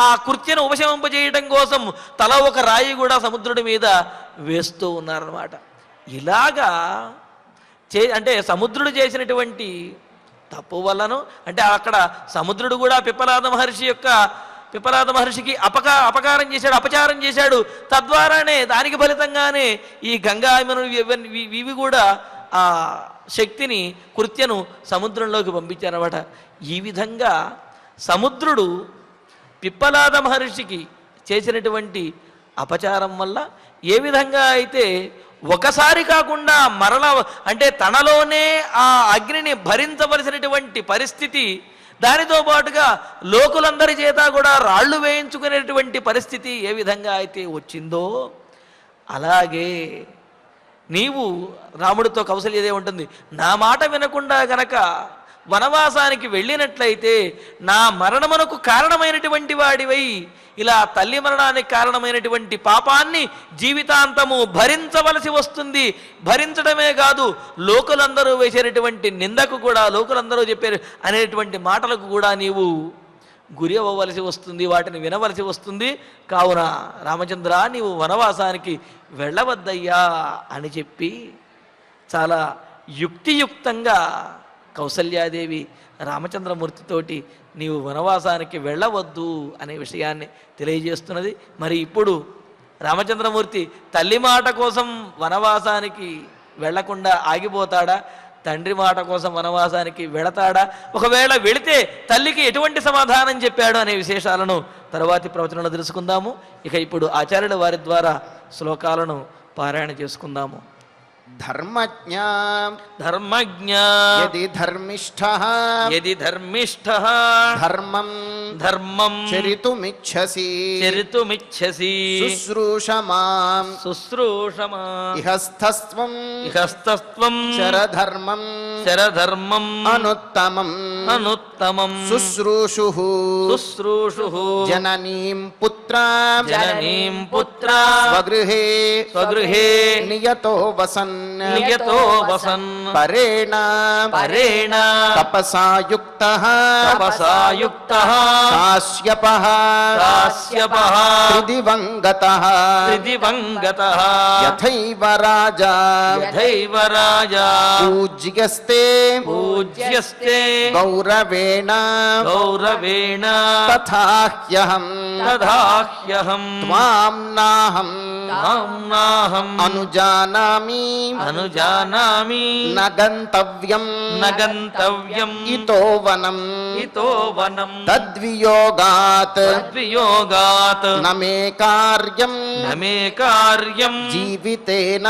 Speaker 2: ఆ కృత్యను ఉపశమింపజేయటం కోసం తల ఒక రాయి కూడా సముద్రుడి మీద వేస్తూ ఉన్నారన్నమాట. ఇలాగా అంటే సముద్రుడు చేసినటువంటి తప్పు వల్లను, అంటే అక్కడ సముద్రుడు కూడా పిప్పలాద మహర్షికి అపకారం చేశాడు, అపచారం చేశాడు. తద్వారానే దానికి ఫలితంగానే ఈ గంగాయమను ఇవి కూడా ఆ శక్తిని, కృత్యను సముద్రంలోకి పంపించారన్నమాట. ఈ విధంగా సముద్రుడు పిప్పలాద మహర్షికి చేసినటువంటి అపచారం వల్ల ఏ విధంగా అయితే ఒకసారి కాకుండా మరల, అంటే తనలోనే ఆ అగ్నిని భరించవలసినటువంటి పరిస్థితి, దానితో పాటుగా లోకులందరి చేత కూడా రాళ్ళు వేయించుకునేటువంటి పరిస్థితి ఏ విధంగా అయితే వచ్చిందో, అలాగే నీవు రాముడితో కౌసల్యదే ఉంటుంది, నా మాట వినకుండా గనక వనవాసానికి వెళ్ళినట్లయితే నా మరణమునకు కారణమైనటువంటి వాడివై ఇలా తల్లి మరణానికి కారణమైనటువంటి పాపాన్ని జీవితాంతము భరించవలసి వస్తుంది. భరించడమే కాదు, లోకులందరూ వేసేటటువంటి నిందకు కూడా, లోకులందరూ చెప్పారు అనేటువంటి మాటలకు కూడా నీవు గురి అవ్వవలసి వస్తుంది, వాటిని వినవలసి వస్తుంది. కావున రామచంద్ర, నీవు వనవాసానికి వెళ్ళవద్దయ్యా అని చెప్పి చాలా యుక్తియుక్తంగా కౌసల్యాదేవి రామచంద్రమూర్తితోటి నీవు వనవాసానికి వెళ్ళవద్దు అనే విషయాన్ని తెలియజేస్తున్నది. మరి ఇప్పుడు రామచంద్రమూర్తి తల్లి మాట కోసం వనవాసానికి వెళ్లకుండా ఆగిపోతాడా, తండ్రి మాట కోసం వనవాసానికి వెళతాడా, ఒకవేళ వెళితే తల్లికి ఎటువంటి సమాధానం చెప్పాడు అనే విశేషాలను తరువాతి ప్రవచనంలో తెలుసుకుందాము. ఇక ఇప్పుడు ఆచార్యుల వారి ద్వారా శ్లోకాలను పారాయణ చేసుకుందాము.
Speaker 1: ధర్మజ్ఞ
Speaker 2: యది ధర్మిష్ఠః ధర్మం
Speaker 1: చరితుమిచ్ఛసి శుశ్రూషమాం ఇహస్థస్త్వం చరధర్మం అనుత్తమం శుశ్రూషుః జననీం పుత్ర
Speaker 2: జననీం పుత్ర
Speaker 1: స్వగృహే
Speaker 2: స్వగృహే
Speaker 1: నియతో వసన్
Speaker 2: నియతో వసన్
Speaker 1: పరేణ
Speaker 2: పరేణ
Speaker 1: తపసా యుక్తః
Speaker 2: తపసా యుక్తః
Speaker 1: కాశ్యపః
Speaker 2: కాశ్యపః
Speaker 1: త్రిదివంగతః
Speaker 2: త్రిదివంగతః
Speaker 1: యథైవ రాజా
Speaker 2: యథైవ రాజా
Speaker 1: పూజ్యస్తే
Speaker 2: పూజ్యస్తే
Speaker 1: గౌరవేణ
Speaker 2: గౌరవేణ
Speaker 1: తథాహ్యహం
Speaker 2: తథాహ్యహం
Speaker 1: త్వాం నాహం
Speaker 2: నాహం
Speaker 1: అనుజానామి
Speaker 2: అనుజానామి
Speaker 1: న గంతవ్యం
Speaker 2: న గంతవ్యం
Speaker 1: ఇతో వనం
Speaker 2: ఇతో వనం
Speaker 1: తద్వియోగాత్
Speaker 2: తద్వియోగాత్
Speaker 1: న మే కార్యం
Speaker 2: న మే కార్యం
Speaker 1: జీవితేన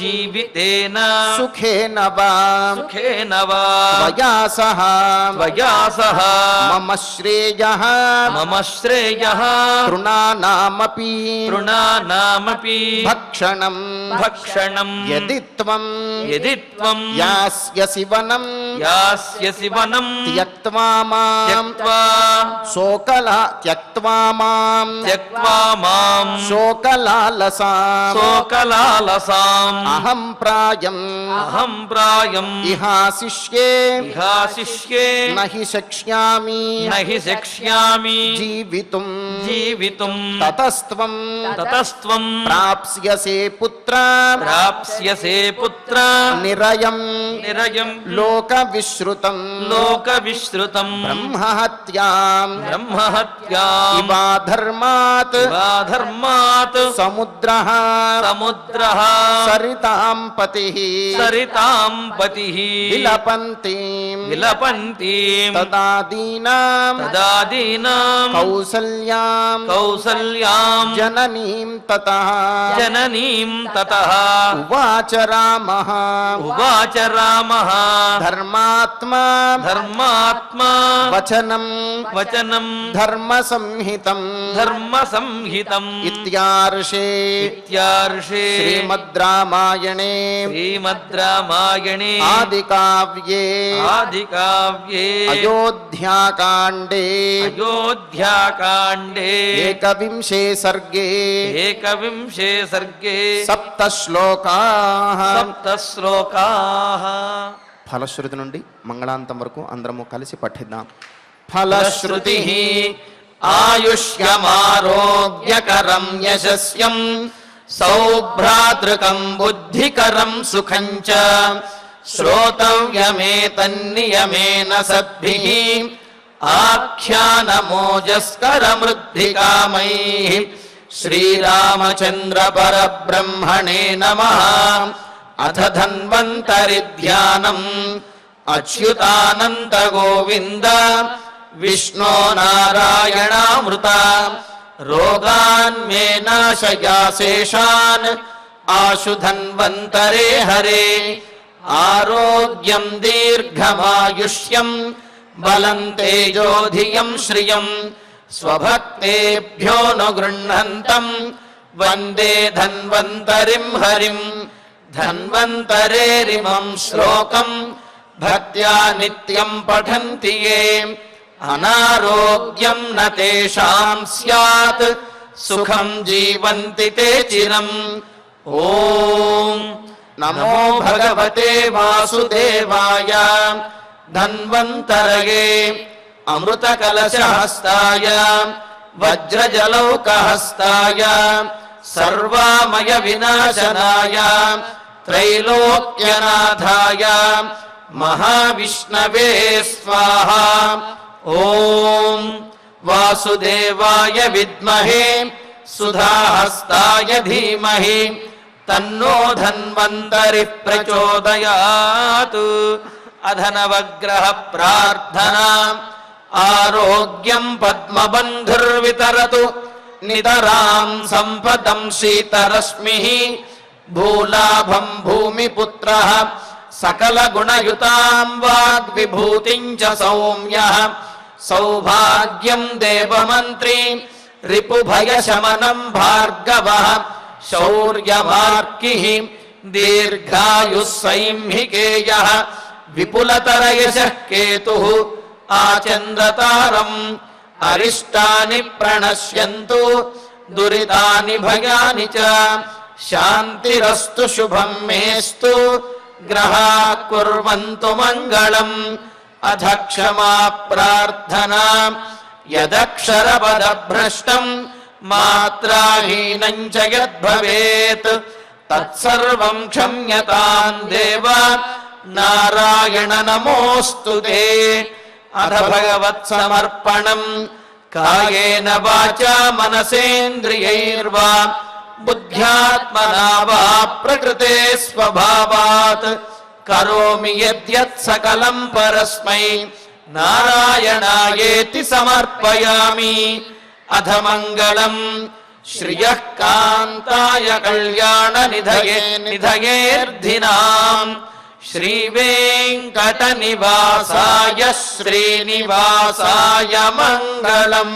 Speaker 2: జీవితేన
Speaker 1: సుఖేన వా
Speaker 2: సుఖేన వా
Speaker 1: త్వయా సహ
Speaker 2: త్వయా సహ
Speaker 1: మమ శ్రేయః
Speaker 2: మమ శ్రేయః
Speaker 1: తృణానామపి
Speaker 2: తృణానామపి
Speaker 1: భక్షణం
Speaker 2: భక్షణం
Speaker 1: యది త్వం
Speaker 2: యది త్వం
Speaker 1: యాస్యసి వనం
Speaker 2: యాస్యసి వనం
Speaker 1: త్యక్త్వా మాం
Speaker 2: త్యక్త్వా
Speaker 1: త్యక్త్వా మాం
Speaker 2: త్యక్త్వా మాం
Speaker 1: శోకలాలసాం
Speaker 2: శోకలాలసాం
Speaker 1: అహం ప్రాయం
Speaker 2: అహం ప్రాయం
Speaker 1: ఇహాశిష్యే
Speaker 2: ఇహాశిష్యే
Speaker 1: నహి శక్ష్యామి
Speaker 2: నహి శక్ష్యామి
Speaker 1: జీవితుం
Speaker 2: జీవితుం
Speaker 1: తతస్త్వం
Speaker 2: తతస్త్వం
Speaker 1: ప్రాప్స్యసే పుత్ర
Speaker 2: ప్రాప్స్యసే పుత్ర
Speaker 1: నిరయం
Speaker 2: నిరయం
Speaker 1: లోక విశ్రుతం
Speaker 2: లోక విశ్రుతం
Speaker 1: బ్రహ్మహత్యాం
Speaker 2: బ్రహ్మహత్యాం
Speaker 1: ఇవా ధర్మాత్
Speaker 2: ధర్మాత్
Speaker 1: సముద్రః
Speaker 2: సముద్రః
Speaker 1: సరితాం పతిః
Speaker 2: సరితాం పతిః
Speaker 1: విలపంతీం
Speaker 2: విలపంతీం
Speaker 1: తదాదీనాం
Speaker 2: తదాదీనాం
Speaker 1: కౌసల్యాం
Speaker 2: కౌసల్యాం
Speaker 1: జననీం తతః
Speaker 2: జననీం తతః
Speaker 1: ఉవాచ రామః
Speaker 2: ఉవాచ రామః
Speaker 1: ధర్మాత్మా
Speaker 2: ధర్మాత్మా
Speaker 1: వచనం
Speaker 2: వచనం
Speaker 1: ధర్మ సంహితం
Speaker 2: ధర్మ సంహితం
Speaker 1: ఇత్యార్షే
Speaker 2: ఇత్యార్షే
Speaker 1: శ్రీమద్ రామాయణే
Speaker 2: శ్రీమద్ రామాయణే
Speaker 1: ఆదికావ్యే
Speaker 2: ఆదికావ్యే
Speaker 1: అయోధ్యాకాండే
Speaker 2: అయోధ్యాకాండే
Speaker 1: ఏకవింశే సర్గే
Speaker 2: ఏకవింశే సర్గే
Speaker 1: సప్త శ్లోకాః
Speaker 2: సప్త శ్లోకాః.
Speaker 1: ఫలశ్రుతి నుండి మంగళాంతం వరకు అందరము కలిసి పఠిద్దాం. ఫలశ్రుతి ఆయుష్యమారోగ్యకరం యశస్యం సౌభ్రాతృకం బుద్ధికరం సుఖం చ శ్రోతవ్యమేతన్నియమేన సద్భిః ఆఖ్యానమోజస్కరమృద్ధికామైః శ్రీరామచంద్ర పరబ్రహ్మణే నమః. అథ ధన్వంతరి ధ్యానం అచ్యుతానంత గోవింద విష్ణో నారాయణామృత రోగాన్ మే నాశయాశేషాన్ ఆశు ధన్వంతరే హరే. ఆరోగ్యం దీర్ఘమాయుష్యం బలం తేజోధియం శ్రియం స్వభక్తేభ్యో ను గృహ్ణంతం వందే ధన్వంతరిం హరిం. ధన్వంతరేరిమం శ్లోకం భక్త్యా నిత్యం పఠంతి యే అనారోగ్యం న తేషాం స్యాత్ సుఖం జీవంతి తే చిరం. ఓం నమో భగవతే వాసుదేవాయ ధన్వంతరయే అమృతకలశహస్తాయ వజ్రజలౌకహస్తాయ సర్వామయ వినాశనాయ త్రైలోక్యనాథాయ మహావిష్ణవే స్వాహా. ఓం వాసుదేవాయ విద్మహే సుధాహస్తాయ ధీమహి తన్నో ధన్వంతరి ప్రచోదయాత్. అధనవగ్రహ ప్రార్థనా ఆరోగ్యం పద్మబంధుర్వితరతు నితరాం సంపదం శీతరశ్మిః భూలాభం భూమిపుత్రః సకల గుణయుతాం వాగ్విభూతిం చ సౌమ్యః సౌభాగ్యం దేవమంత్రీ రిపుభయశమనం భార్గవః శౌర్యమార్కిః దీర్ఘాయుః సైంహికేయః విపులతరయశః కేతుః ఆచంద్రతారం అరిష్టాని ప్రణశ్యంతు దురితాని భయాని చ శాంతిరస్తు శుభం మేస్తు గ్రహా కుర్వంతు మంగళం. అథ క్షమా ప్రార్థనా యదక్షరపదభ్రష్టం మాత్రాహీనం చ యద్భవేత్ తత్సర్వం క్షమ్యతాం దేవ నారాయణ నమోస్తుతే. అథ భగవత్ సమర్పణం కాయేన వాచా మనసేంద్రియైర్వా బుద్ధ్యాత్మనా వా ప్రకృతే స్వభావాత్ కరోమి యద్యత్ సకలం పరస్మై నారాయణాయేతి సమర్పయామి. అథ మంగళం శ్రియః కాంతాయ కళ్యాణ నిధయేర్ధినాం శ్రీవేంకట నివాసాయ శ్రీనివాసాయ మంగళం.